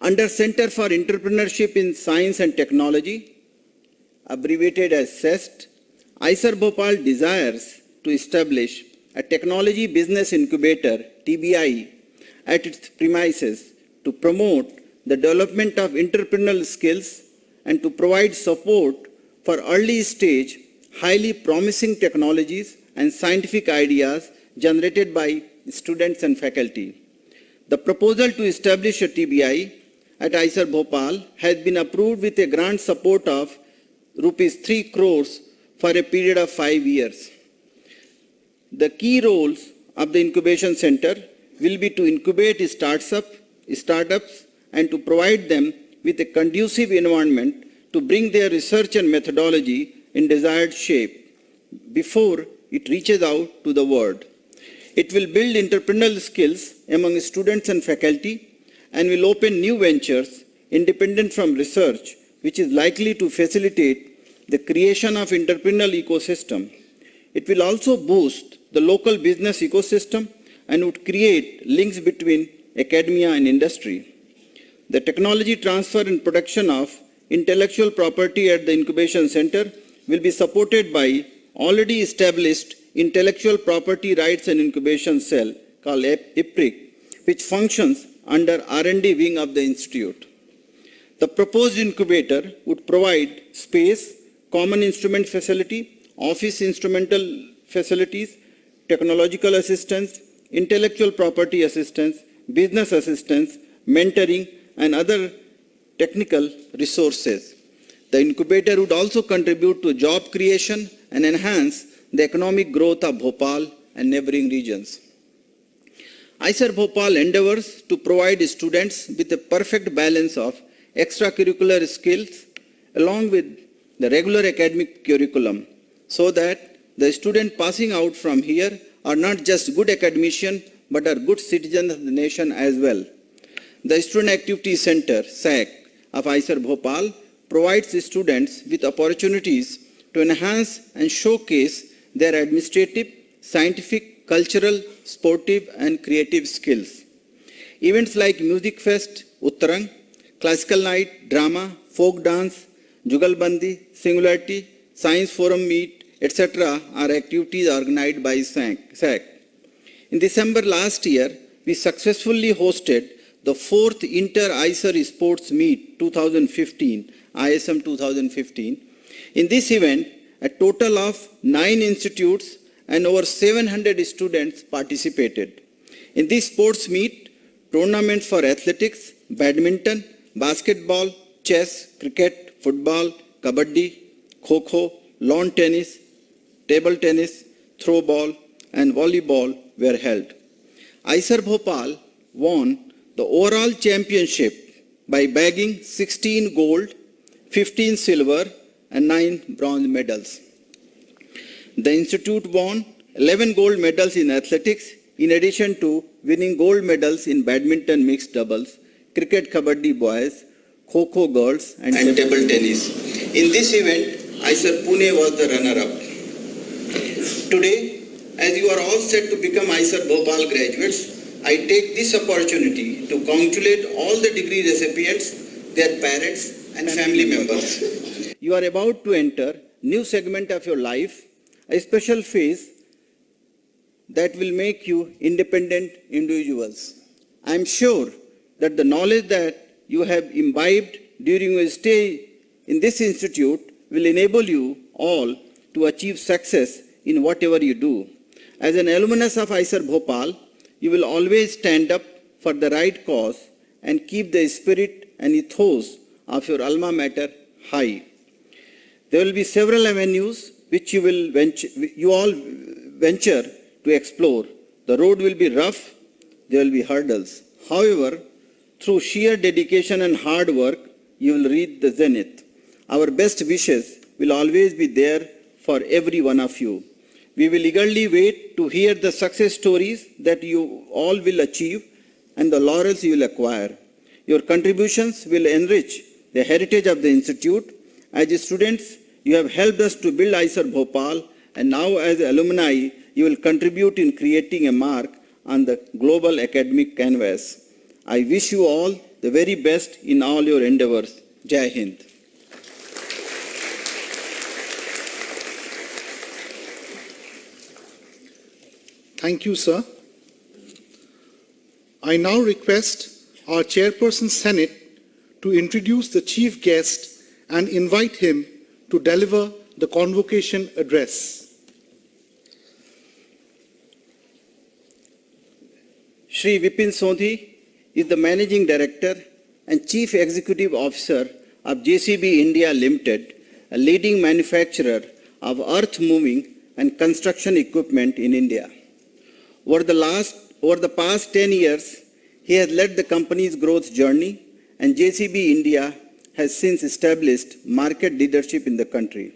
Under Center for Entrepreneurship in Science and Technology, abbreviated as CEST, IISER Bhopal desires to establish a technology business incubator, TBI, at its premises to promote the development of entrepreneurial skills and to provide support for early stage, highly promising technologies and scientific ideas generated by students and faculty. The proposal to establish a TBI at IISER Bhopal has been approved with a grant support of Rs 3 crores for a period of 5 years. The key roles of the incubation center will be to incubate startups and to provide them with a conducive environment to bring their research and methodology in desired shape before it reaches out to the world. It will build entrepreneurial skills among students and faculty and will open new ventures independent from research, which is likely to facilitate the creation of entrepreneurial ecosystem. It will also boost the local business ecosystem and would create links between academia and industry. The technology transfer and production of intellectual property at the incubation center will be supported by already established Intellectual Property Rights and Incubation Cell called IPRIC, which functions under R&D wing of the institute. The proposed incubator would provide space, common instrument facility, office instrumental facilities, technological assistance, intellectual property assistance, business assistance, mentoring, and other technical resources. The incubator would also contribute to job creation and enhance the economic growth of Bhopal and neighboring regions. IISER Bhopal endeavors to provide students with a perfect balance of extracurricular skills along with the regular academic curriculum so that the students passing out from here are not just good academicians but are good citizens of the nation as well. The Student Activity Center, SAC, of IISER Bhopal provides students with opportunities to enhance and showcase their administrative, scientific, cultural, sportive, and creative skills. Events like Music Fest, Uttarang, Classical Night, Drama, Folk Dance, Jugalbandi, Singularity, Science Forum Meet, etc. are activities organized by SAC. In December last year, we successfully hosted the 4th Inter-IISER Sports Meet 2015, ISM 2015. In this event, a total of 9 institutes and over 700 students participated. In this sports meet, tournaments for athletics, badminton, basketball, chess, cricket, football, kabaddi, kho-kho, lawn tennis, table tennis, throw ball, and volleyball were held. IISER Bhopal won the overall championship by bagging 16 gold, 15 silver, and 9 bronze medals. The institute won 11 gold medals in athletics, in addition to winning gold medals in badminton mixed doubles, cricket kabaddi boys, kho-kho girls, and table tennis. In this event, IISER Pune was the runner-up. Today, as you are all set to become IISER Bhopal graduates, I take this opportunity to congratulate all the degree recipients, their parents, and family members. You are about to enter new segment of your life, a special phase that will make you independent individuals. I am sure that the knowledge that you have imbibed during your stay in this institute will enable you all to achieve success in whatever you do. As an alumnus of IISER Bhopal, you will always stand up for the right cause and keep the spirit and ethos of your alma mater high. There will be several avenues which you all venture to explore. The road will be rough, there will be hurdles. However, through sheer dedication and hard work, you will reach the zenith. Our best wishes will always be there for every one of you. We will eagerly wait to hear the success stories that you all will achieve and the laurels you will acquire. Your contributions will enrich the heritage of the Institute. As students, you have helped us to build IISER Bhopal, and now as alumni, you will contribute in creating a mark on the global academic canvas. I wish you all the very best in all your endeavors. Jai Hind. Thank you, sir. I now request our Chairperson Senate to introduce the chief guest and invite him to deliver the convocation address. Shri Vipin Sodhi is the Managing Director and Chief Executive Officer of JCB India Limited, a leading manufacturer of earth-moving and construction equipment in India. Over the past 10 years, he has led the company's growth journey, and JCB India has since established market leadership in the country.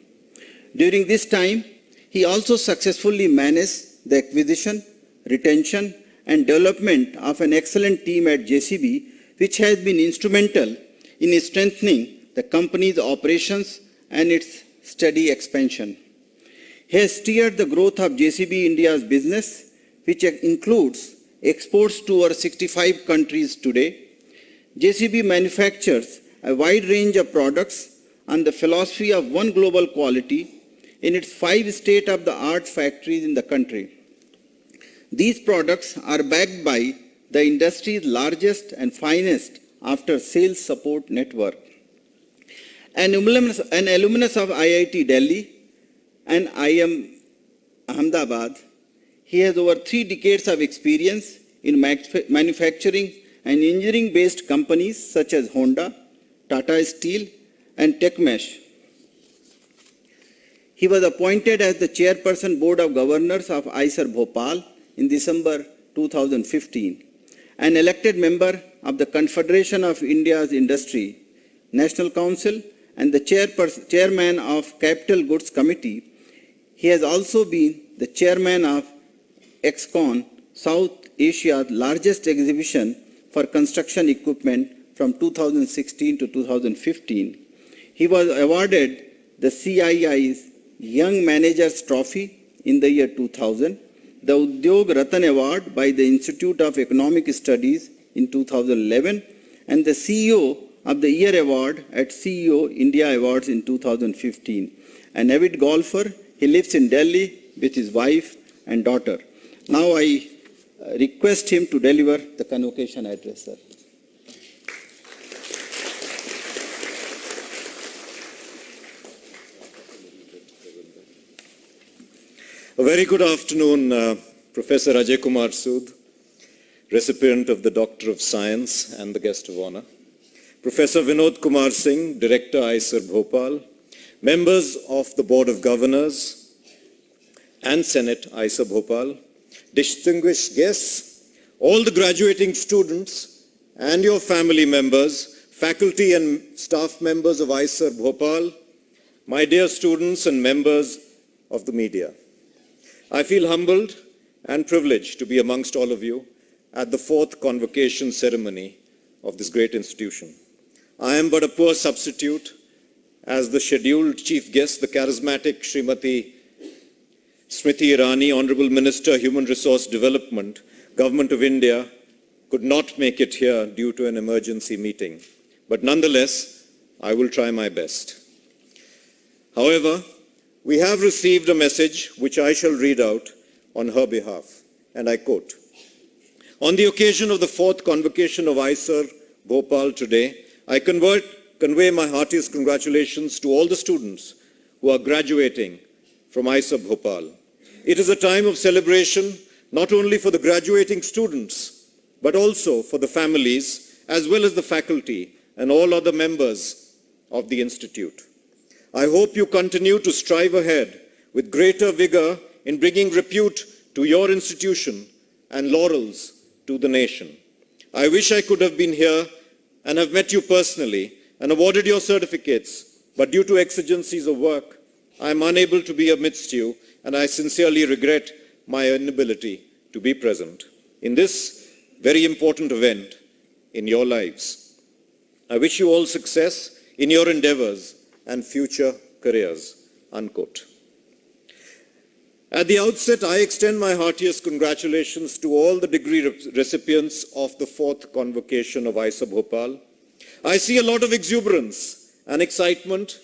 During this time, he also successfully managed the acquisition, retention, and development of an excellent team at JCB, which has been instrumental in strengthening the company's operations and its steady expansion. He has steered the growth of JCB India's business, which includes exports to over 65 countries today. JCB manufactures a wide range of products on the philosophy of one global quality in its 5 state-of-the-art factories in the country. These products are backed by the industry's largest and finest after-sales support network. An alumnus of IIT Delhi and IIM Ahmedabad, he has over 3 decades of experience in manufacturing and engineering-based companies such as Honda, Tata Steel, and Techmesh. He was appointed as the Chairperson Board of Governors of IISER Bhopal in December 2015, an elected member of the Confederation of India's Industry, National Council, and the chairman of Capital Goods Committee. He has also been the chairman of ExCon, South Asia's largest exhibition for construction equipment from 2016 to 2015. He was awarded the CII's Young Managers Trophy in the year 2000, the Udyog Ratan Award by the Institute of Economic Studies in 2011, and the CEO of the Year Award at CEO India Awards in 2015. An avid golfer, he lives in Delhi with his wife and daughter. Now I request him to deliver the convocation address, sir. A very good afternoon, Professor Ajay Kumar Sood, recipient of the Doctor of Science and the guest of honor, Professor Vinod Kumar Singh, Director IISER Bhopal, members of the Board of Governors and Senate IISER Bhopal, distinguished guests, all the graduating students and your family members, faculty and staff members of IISER Bhopal, my dear students and members of the media. I feel humbled and privileged to be amongst all of you at the 4th convocation ceremony of this great institution. I am but a poor substitute as the scheduled chief guest, the charismatic Srimati Smriti Irani, Honorable Minister, Human Resource Development, Government of India, could not make it here due to an emergency meeting. But nonetheless, I will try my best. However, we have received a message which I shall read out on her behalf, and I quote, "On the occasion of the 4th convocation of IISER Bhopal today, I convey my heartiest congratulations to all the students who are graduating from IISER Bhopal. It is a time of celebration not only for the graduating students, but also for the families as well as the faculty and all other members of the Institute. I hope you continue to strive ahead with greater vigor in bringing repute to your institution and laurels to the nation. I wish I could have been here and have met you personally and awarded your certificates but due to exigencies of work, I am unable to be amidst you, and I sincerely regret my inability to be present in this very important event in your lives. I wish you all success in your endeavors and future careers." Unquote. At the outset, I extend my heartiest congratulations to all the degree recipients of the 4th convocation of IISER Bhopal. I see a lot of exuberance and excitement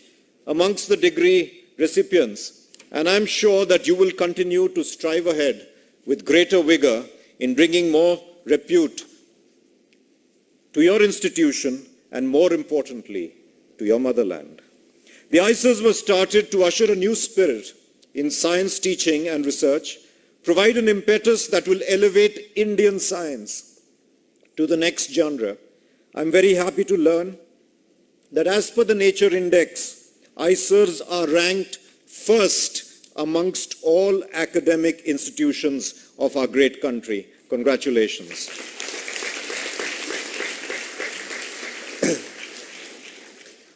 amongst the degree recipients, and I'm sure that you will continue to strive ahead with greater vigor in bringing more repute to your institution and, more importantly, to your motherland. The IISERs were started to usher a new spirit in science teaching and research, provide an impetus that will elevate Indian science to the next genre. I'm very happy to learn that as per the Nature Index, IISERs are ranked first amongst all academic institutions of our great country. Congratulations.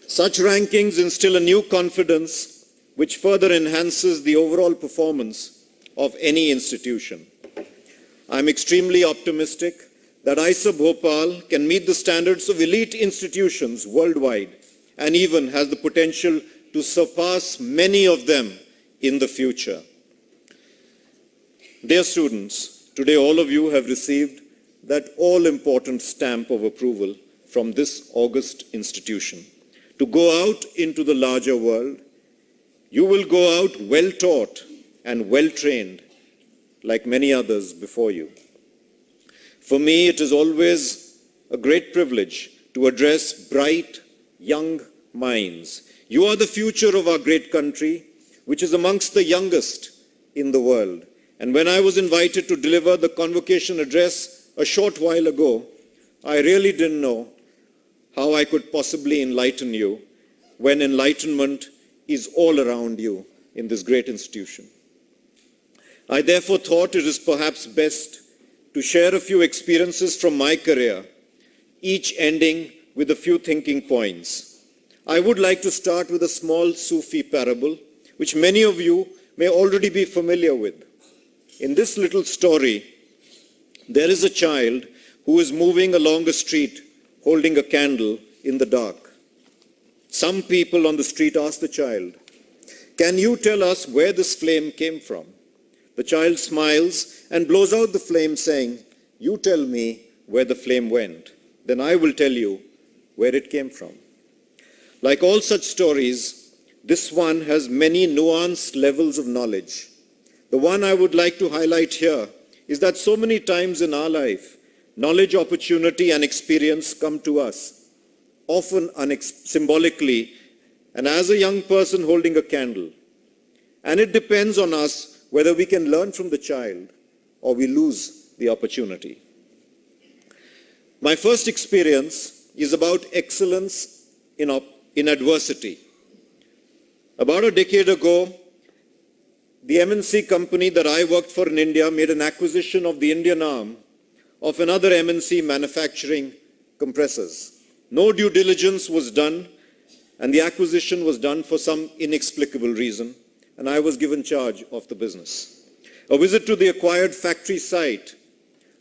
Such rankings instill a new confidence which further enhances the overall performance of any institution. I'm extremely optimistic that IISER Bhopal can meet the standards of elite institutions worldwide and even has the potential to surpass many of them in the future. Dear students, today all of you have received that all-important stamp of approval from this august institution. To go out into the larger world, you will go out well-taught and well-trained, like many others before you. For me, it is always a great privilege to address bright, young minds. You are the future of our great country, which is amongst the youngest in the world. And when I was invited to deliver the convocation address a short while ago, I really didn't know how I could possibly enlighten you when enlightenment is all around you in this great institution. I therefore thought it is perhaps best to share a few experiences from my career, each ending with a few thinking points. I would like to start with a small Sufi parable, which many of you may already be familiar with. In this little story, there is a child who is moving along a street holding a candle in the dark. Some people on the street ask the child, "Can you tell us where this flame came from?" The child smiles and blows out the flame, saying, "You tell me where the flame went, then I will tell you where it came from." Like all such stories, this one has many nuanced levels of knowledge. The one I would like to highlight here is that so many times in our life, knowledge, opportunity, and experience come to us, often symbolically, and as a young person holding a candle. And it depends on us whether we can learn from the child or we lose the opportunity. My first experience is about excellence in adversity. About a decade ago, the MNC company that I worked for in India made an acquisition of the Indian arm of another MNC manufacturing compressors. No due diligence was done, and the acquisition was done for some inexplicable reason, and I was given charge of the business. A visit to the acquired factory site,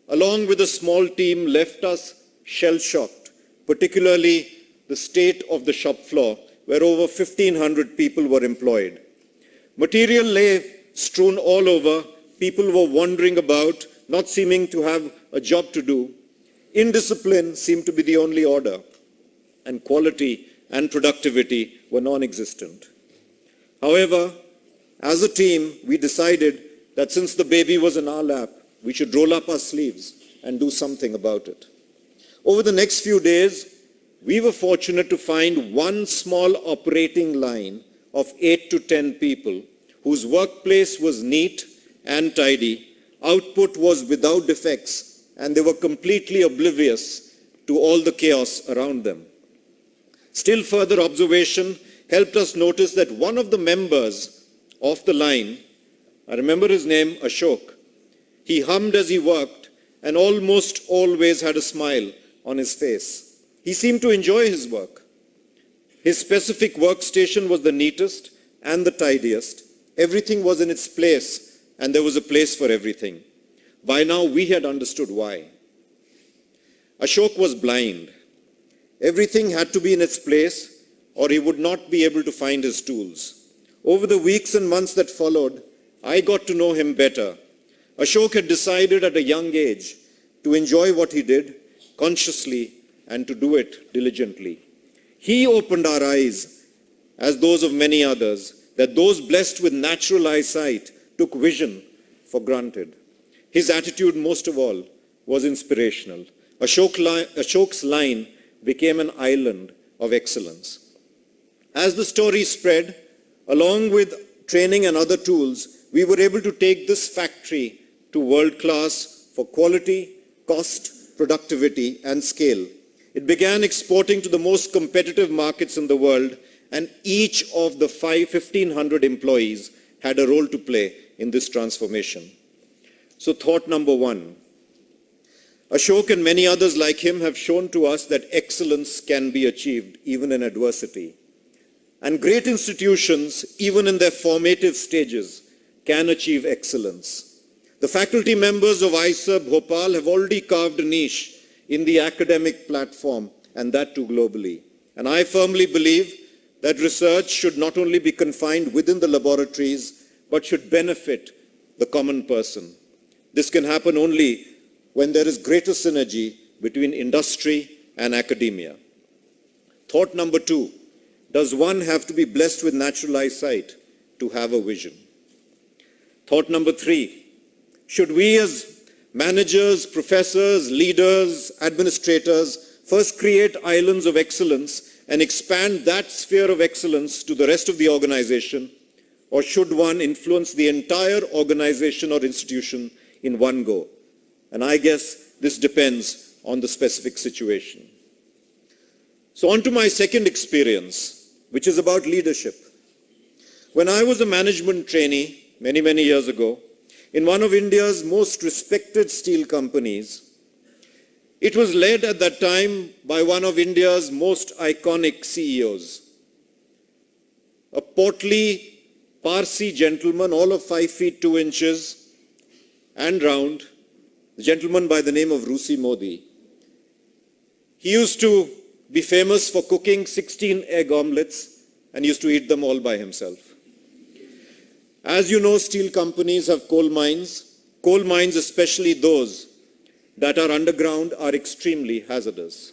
along with a small team, left us shell-shocked, particularly the state of the shop floor, where over 1,500 people were employed. Material lay strewn all over, people were wandering about, not seeming to have a job to do. Indiscipline seemed to be the only order, and quality and productivity were non-existent. However, as a team, we decided that since the baby was in our lap, we should roll up our sleeves and do something about it. Over the next few days, we were fortunate to find one small operating line of 8 to 10 people whose workplace was neat and tidy, output was without defects, and they were completely oblivious to all the chaos around them. Still further observation helped us notice that one of the members of the line, I remember his name, Ashok, he hummed as he worked and almost always had a smile on his face. He seemed to enjoy his work. His specific workstation was the neatest and the tidiest. Everything was in its place, and there was a place for everything. By now, we had understood why. Ashok was blind. Everything had to be in its place, or he would not be able to find his tools. Over the weeks and months that followed, I got to know him better. Ashok had decided at a young age to enjoy what he did consciously and to do it diligently. He opened our eyes, as those of many others, that those blessed with natural eyesight took vision for granted. His attitude, most of all, was inspirational. Ashok's line became an island of excellence. As the story spread, along with training and other tools, we were able to take this factory to world class for quality, cost, productivity, and scale. It began exporting to the most competitive markets in the world, and each of the 1,500 employees had a role to play in this transformation. So thought number one, Ashok and many others like him have shown to us that excellence can be achieved even in adversity. And great institutions, even in their formative stages, can achieve excellence. The faculty members of IISERB Bhopal have already carved a niche in the academic platform, and that too globally. And I firmly believe that research should not only be confined within the laboratories, but should benefit the common person. This can happen only when there is greater synergy between industry and academia. Thought number two, does one have to be blessed with natural eyesight to have a vision? Thought number three, should we as managers, professors, leaders, administrators first create islands of excellence and expand that sphere of excellence to the rest of the organization, or should one influence the entire organization or institution in one go? And I guess this depends on the specific situation. So on to my second experience, which is about leadership. When I was a management trainee many years ago, in one of India's most respected steel companies, it was led at that time by one of India's most iconic CEOs, a portly Parsi gentleman, all of 5 feet 2 inches and round, a gentleman by the name of Rusi Modi. He used to be famous for cooking 16 egg omelets and used to eat them all by himself. As you know, steel companies have coal mines. Coal mines, especially those that are underground, are extremely hazardous.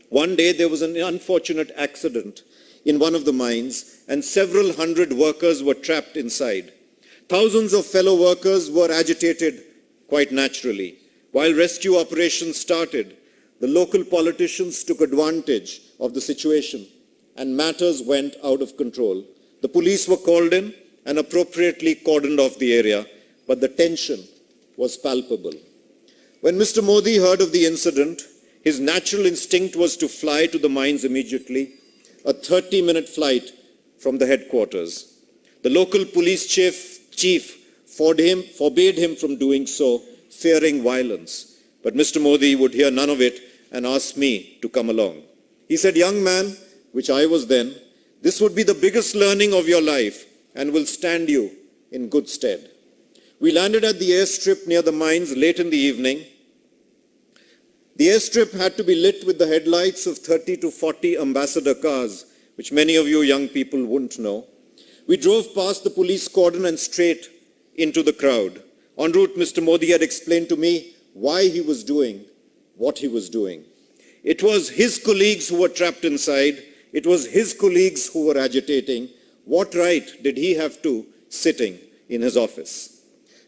One day there was an unfortunate accident in one of the mines and several hundred workers were trapped inside. Thousands of fellow workers were agitated quite naturally. While rescue operations started, the local politicians took advantage of the situation and matters went out of control. The police were called in and appropriately cordoned off the area, but the tension was palpable. When Mr. Modi heard of the incident, his natural instinct was to fly to the mines immediately, a 30-minute flight from the headquarters. The local police chief forbade him from doing so, fearing violence. But Mr. Modi would hear none of it and asked me to come along. He said, "Young man," which I was then, "this would be the biggest learning of your life and will stand you in good stead." We landed at the airstrip near the mines late in the evening. The airstrip had to be lit with the headlights of 30 to 40 ambassador cars, which many of you young people wouldn't know. We drove past the police cordon and straight into the crowd. En route, Mr. Modi had explained to me why he was doing what he was doing. It was his colleagues who were trapped inside. It was his colleagues who were agitating. What right did he have to sitting in his office?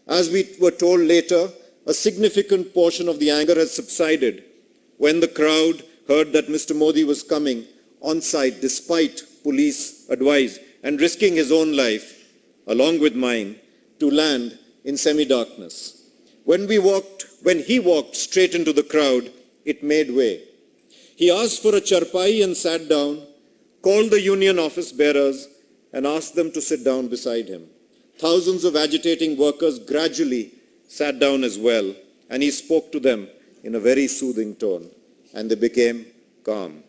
As we were told later, a significant portion of the anger had subsided when the crowd heard that Mr. Modi was coming on site despite police advice and risking his own life, along with mine, to land in semi-darkness. When he walked straight into the crowd, it made way. He asked for a charpai and sat down, called the union office bearers, and asked them to sit down beside him. Thousands of agitating workers gradually sat down as well, and he spoke to them in a very soothing tone, and they became calm.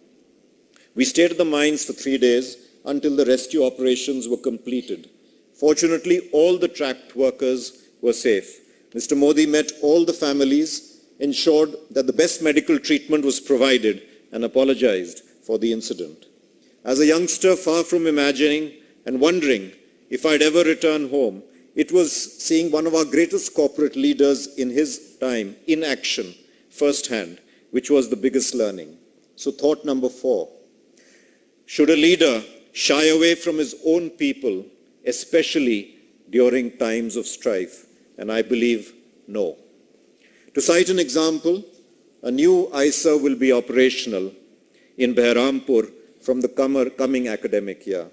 We stayed at the mines for 3 days until the rescue operations were completed. Fortunately, all the trapped workers were safe. Mr. Modi met all the families, ensured that the best medical treatment was provided, and apologized for the incident. As a youngster, far from imagining and wondering if I'd ever return home, it was seeing one of our greatest corporate leaders in his time in action firsthand, which was the biggest learning. So thought number 4, should a leader shy away from his own people, especially during times of strife? And I believe no. To cite an example, a new IISER will be operational in Behrampur from the coming academic year.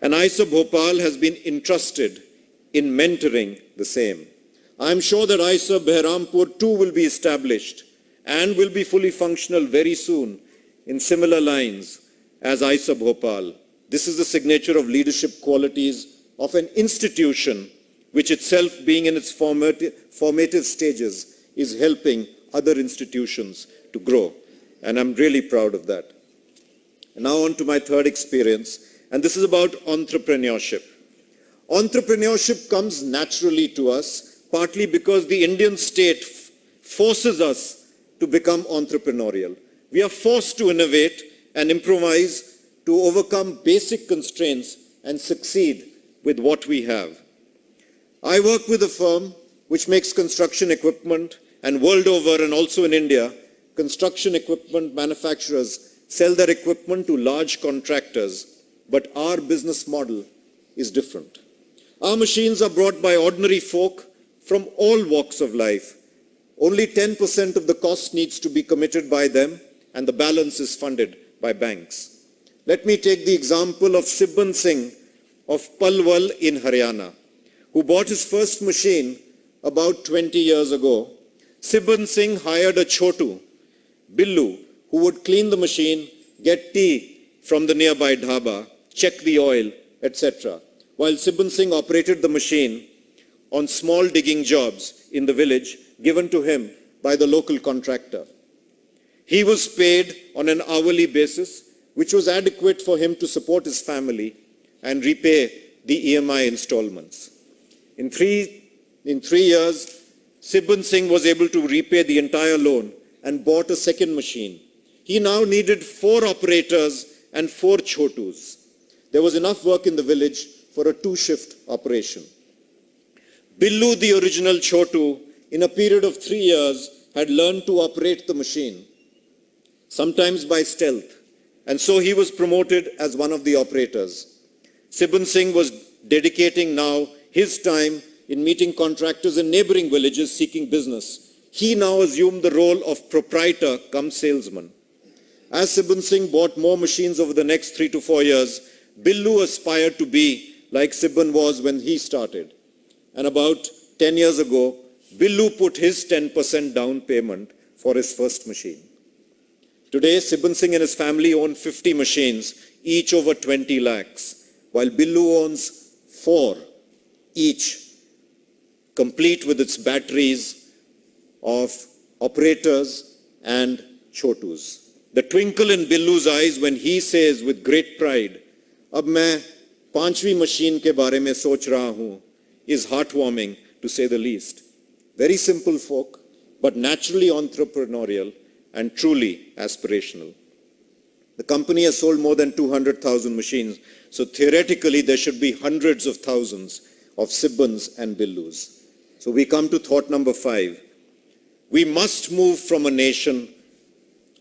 And IISER Bhopal has been entrusted in mentoring the same. I am sure that IISER Behrampur too will be established and will be fully functional very soon in similar lines as IISER Bhopal. This is the signature of leadership qualities of an institution which itself, being in its formative stages, is helping other institutions to grow. And I'm really proud of that. And now on to my third experience, and this is about entrepreneurship. Entrepreneurship comes naturally to us, partly because the Indian state forces us to become entrepreneurial. We are forced to innovate and improvise to overcome basic constraints and succeed with what we have. I work with a firm which makes construction equipment, and world over and also in India, construction equipment manufacturers sell their equipment to large contractors, but our business model is different. Our machines are brought by ordinary folk from all walks of life. Only 10% of the cost needs to be committed by them, and the balance is funded by banks. Let me take the example of Sibban Singh of Palwal in Haryana, who bought his first machine about 20 years ago. Sibban Singh hired a chotu, Billu, who would clean the machine, get tea from the nearby dhaba, check the oil, etc., while Sibban Singh operated the machine on small digging jobs in the village given to him by the local contractor. He was paid on an hourly basis, which was adequate for him to support his family and repay the EMI installments. In three years, Sibban Singh was able to repay the entire loan and bought a second machine. He now needed 4 operators and 4 chotus. There was enough work in the village for a 2-shift operation. Billu, the original chotu, in a period of 3 years, had learned to operate the machine, sometimes by stealth, and so he was promoted as one of the operators. Sibban Singh was dedicating now his time in meeting contractors in neighboring villages seeking business. He now assumed the role of proprietor cum salesman. As Sibban Singh bought more machines over the next 3 to 4 years, Billu aspired to be like Sibban was when he started. And about 10 years ago, Billu put his 10% down payment for his first machine. Today, Sibban Singh and his family own 50 machines, each over 20 lakhs, while Billu owns 4 each, complete with its batteries of operators and chotus. The twinkle in Billu's eyes when he says with great pride, "Ab main 5वीं machine ke baare mein soch raha hoon," is heartwarming to say the least. Very simple folk, but naturally entrepreneurial and truly aspirational. The company has sold more than 200,000 machines, so theoretically there should be hundreds of thousands of Sibbans and Billus. So we come to thought number 5. We must move from a nation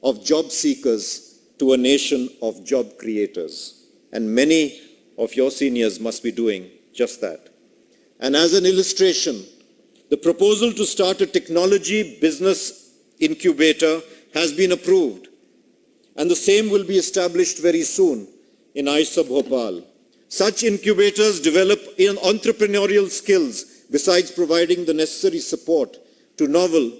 of job seekers to a nation of job creators. And many of your seniors must be doing just that. And as an illustration, the proposal to start a technology business incubator has been approved. And the same will be established very soon in IISER Bhopal. Such incubators develop entrepreneurial skills besides providing the necessary support to novel,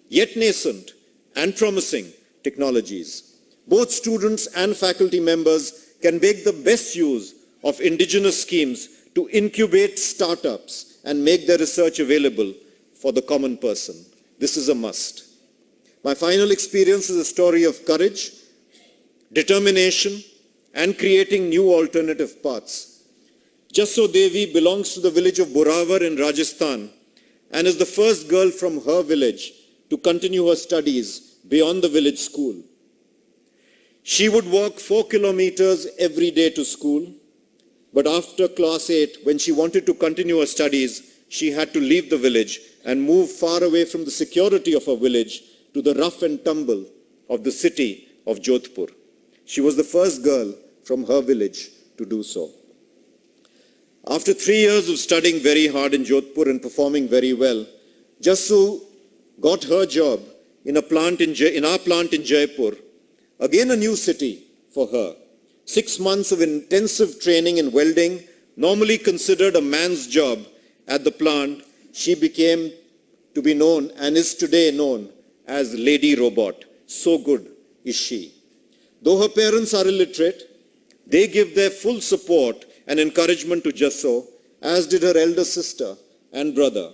yet nascent and promising technologies. Both students and faculty members can make the best use of indigenous schemes to incubate startups and make their research available for the common person. This is a must. My final experience is a story of courage. determination, and creating new alternative paths. Jasso Devi belongs to the village of Borawar in Rajasthan and is the first girl from her village to continue her studies beyond the village school. She would walk 4 kilometers every day to school, but after class 8, when she wanted to continue her studies, she had to leave the village and move far away from the security of her village to the rough and tumble of the city of Jodhpur. She was the first girl from her village to do so. After 3 years of studying very hard in Jodhpur and performing very well, Jassu got her job in our plant in Jaipur, again a new city for her. 6 months of intensive training in welding, normally considered a man's job at the plant, she became to be known and is today known as Lady Robot. So good is she. Though her parents are illiterate, they give their full support and encouragement to Jasso, as did her elder sister and brother.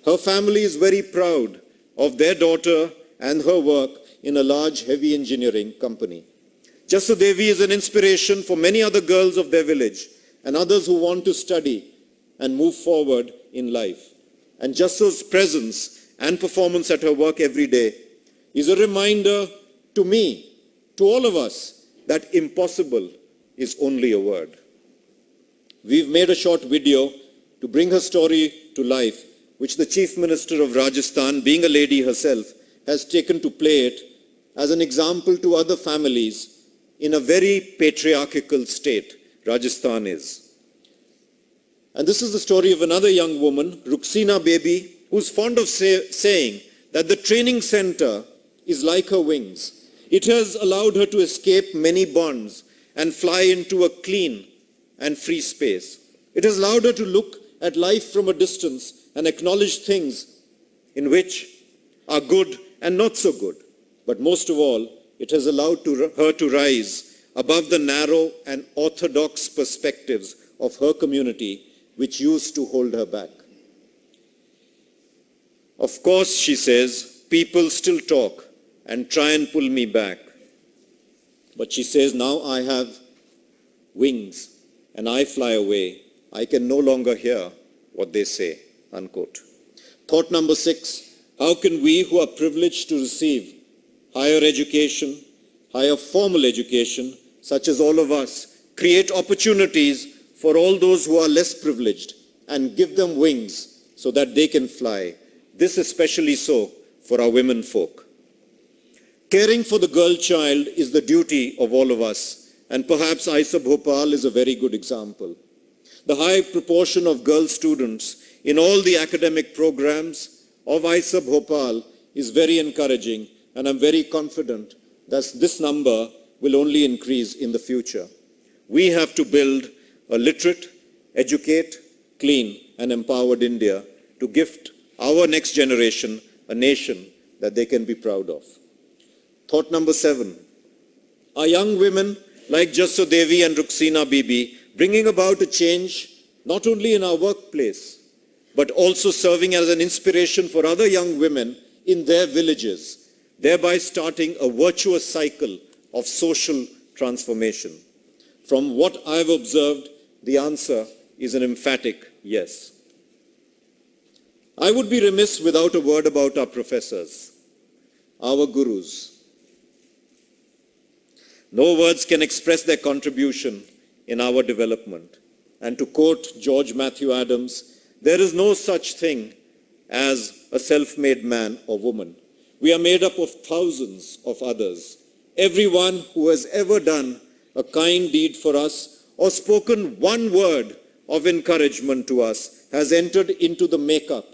Her family is very proud of their daughter and her work in a large heavy engineering company. Jasso Devi is an inspiration for many other girls of their village and others who want to study and move forward in life. And Jasso's presence and performance at her work every day is a reminder to me, to all of us, that impossible is only a word. We've made a short video to bring her story to life, which the Chief Minister of Rajasthan, being a lady herself, has taken to play it as an example to other families in a very patriarchal state Rajasthan is. And this is the story of another young woman, Ruxina Baby, who's fond of saying that the training center is like her wings. It has allowed her to escape many bonds and fly into a clean and free space. It has allowed her to look at life from a distance and acknowledge things in which are good and not so good. But most of all, it has allowed her to rise above the narrow and orthodox perspectives of her community, which used to hold her back. Of course, she says, people still talk and try and pull me back. But she says, now I have wings and I fly away. I can no longer hear what they say, unquote. Thought number 6, how can we who are privileged to receive higher education, higher formal education, such as all of us, create opportunities for all those who are less privileged and give them wings so that they can fly? This especially so for our women folk. Caring for the girl child is the duty of all of us, and perhaps IISER Bhopal is a very good example. The high proportion of girl students in all the academic programs of IISER Bhopal is very encouraging, and I'm very confident that this number will only increase in the future. We have to build a literate, educate, clean, and empowered India to gift our next generation a nation that they can be proud of. Thought number 7, our young women like Jasso Devi and Ruxina Bibi bringing about a change not only in our workplace, but also serving as an inspiration for other young women in their villages, thereby starting a virtuous cycle of social transformation. From what I've observed, the answer is an emphatic yes. I would be remiss without a word about our professors, our gurus. No words can express their contribution in our development. And to quote George Matthew Adams, there is no such thing as a self-made man or woman. We are made up of thousands of others. Everyone who has ever done a kind deed for us or spoken one word of encouragement to us has entered into the makeup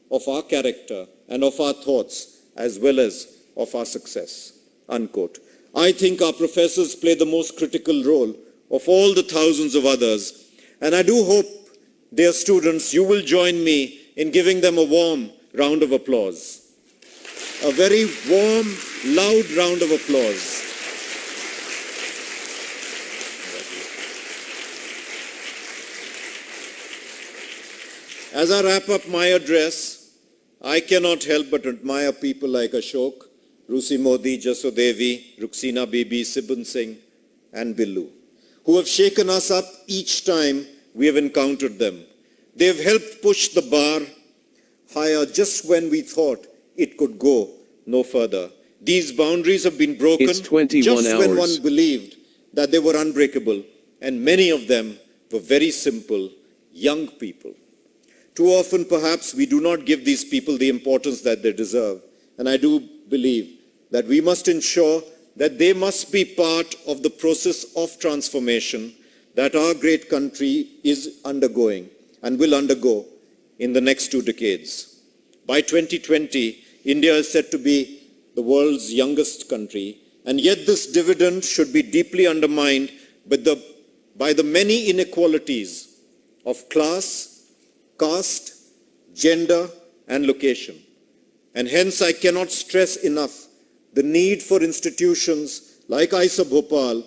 of our character and of our thoughts as well as of our success, unquote. I think our professors play the most critical role of all the thousands of others, and I do hope, dear students, you will join me in giving them a warm round of applause. A very warm, loud round of applause. As I wrap up my address, I cannot help but admire people like Ashok, Rusi Modi, Jasso Devi, Ruxina Bibi, Sibun Singh, and Billu, who have shaken us up each time we have encountered them. They have helped push the bar higher just when we thought it could go no further. These boundaries have been broken It's 21 just when hours. one believed that they were unbreakable, and many of them were very simple, young people. Too often, perhaps, we do not give these people the importance that they deserve, and I do believe that we must ensure that they must be part of the process of transformation that our great country is undergoing and will undergo in the next 2 decades. By 2020, India is said to be the world's youngest country, and yet this dividend should be deeply undermined by the many inequalities of class, caste, gender, and location. And hence I cannot stress enough the need for institutions like IISER Bhopal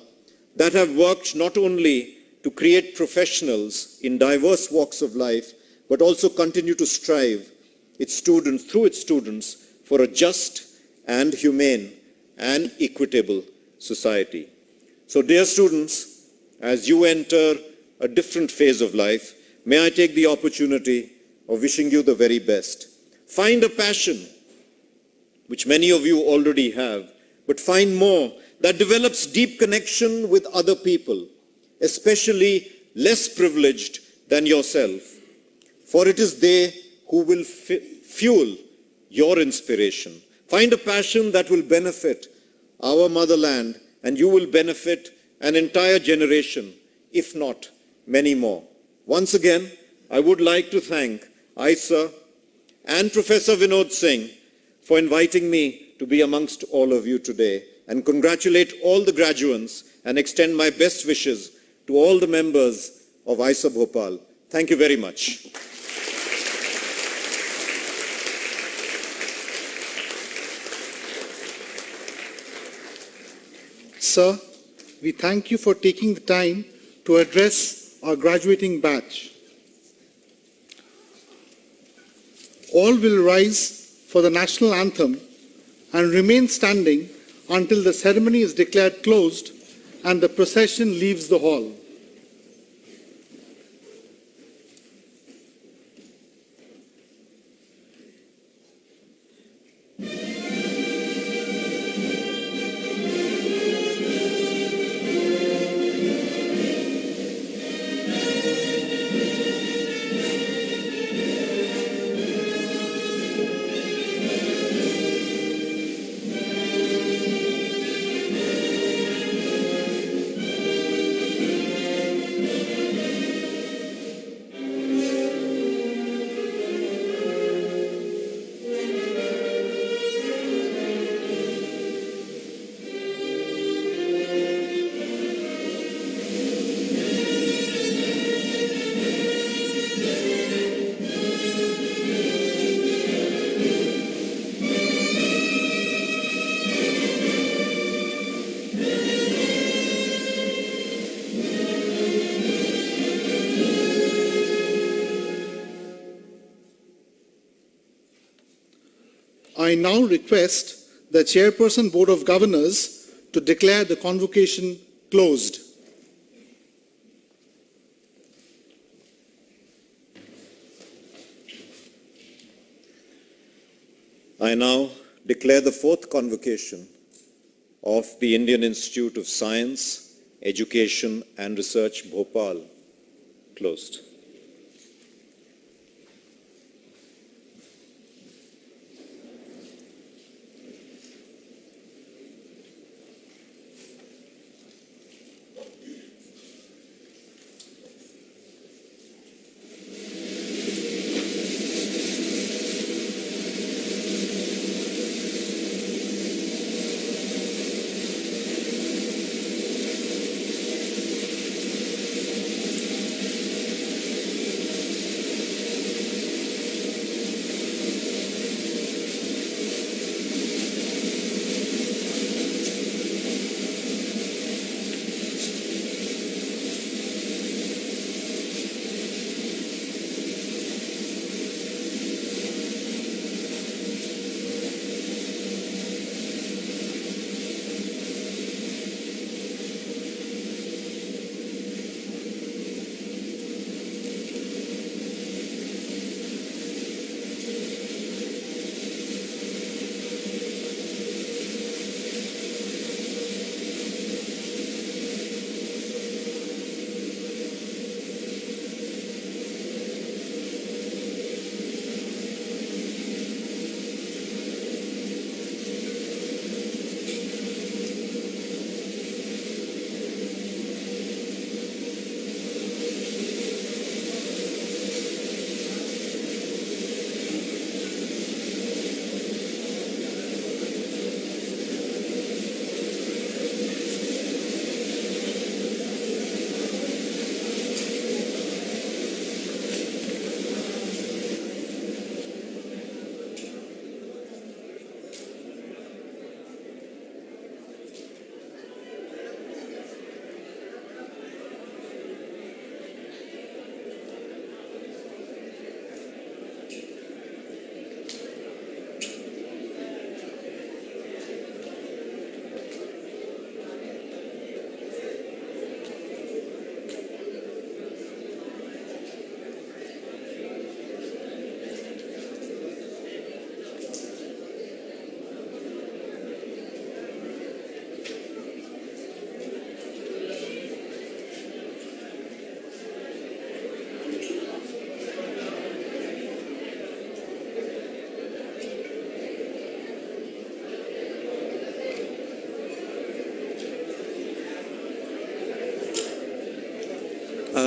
that have worked not only to create professionals in diverse walks of life, but also continue to strive through its students for a just and humane and equitable society. So dear students, as you enter a different phase of life, may I take the opportunity of wishing you the very best. Find a passion, which many of you already have, but find more that develops deep connection with other people, especially less privileged than yourself. For it is they who will fuel your inspiration. Find a passion that will benefit our motherland, and you will benefit an entire generation, if not many more. Once again, I would like to thank IISER and Professor Vinod Singh for inviting me to be amongst all of you today, and congratulate all the graduates and extend my best wishes to all the members of IISER Bhopal. Thank you very much. Sir, we thank you for taking the time to address our graduating batch. All will rise for the national anthem and remain standing until the ceremony is declared closed and the procession leaves the hall. I now request the Chairperson Board of Governors to declare the convocation closed. I now declare the 4th convocation of the Indian Institute of Science, Education and Research, Bhopal, closed.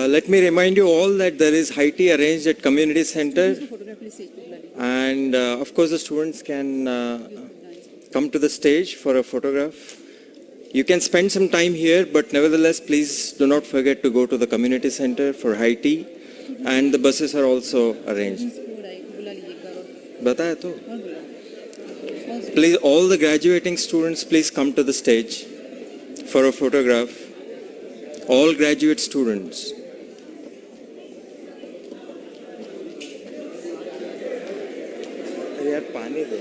Let me remind you all that there is high tea arranged at community center, and of course the students can come to the stage for a photograph. You can spend some time here, but nevertheless, please do not forget to go to the community center for high tea, and the buses are also arranged. Bataya to. Please, all the graduating students, please come to the stage for a photograph. All graduate students. यार पानी दो.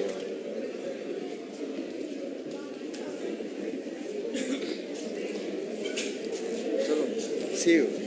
चलो, see you.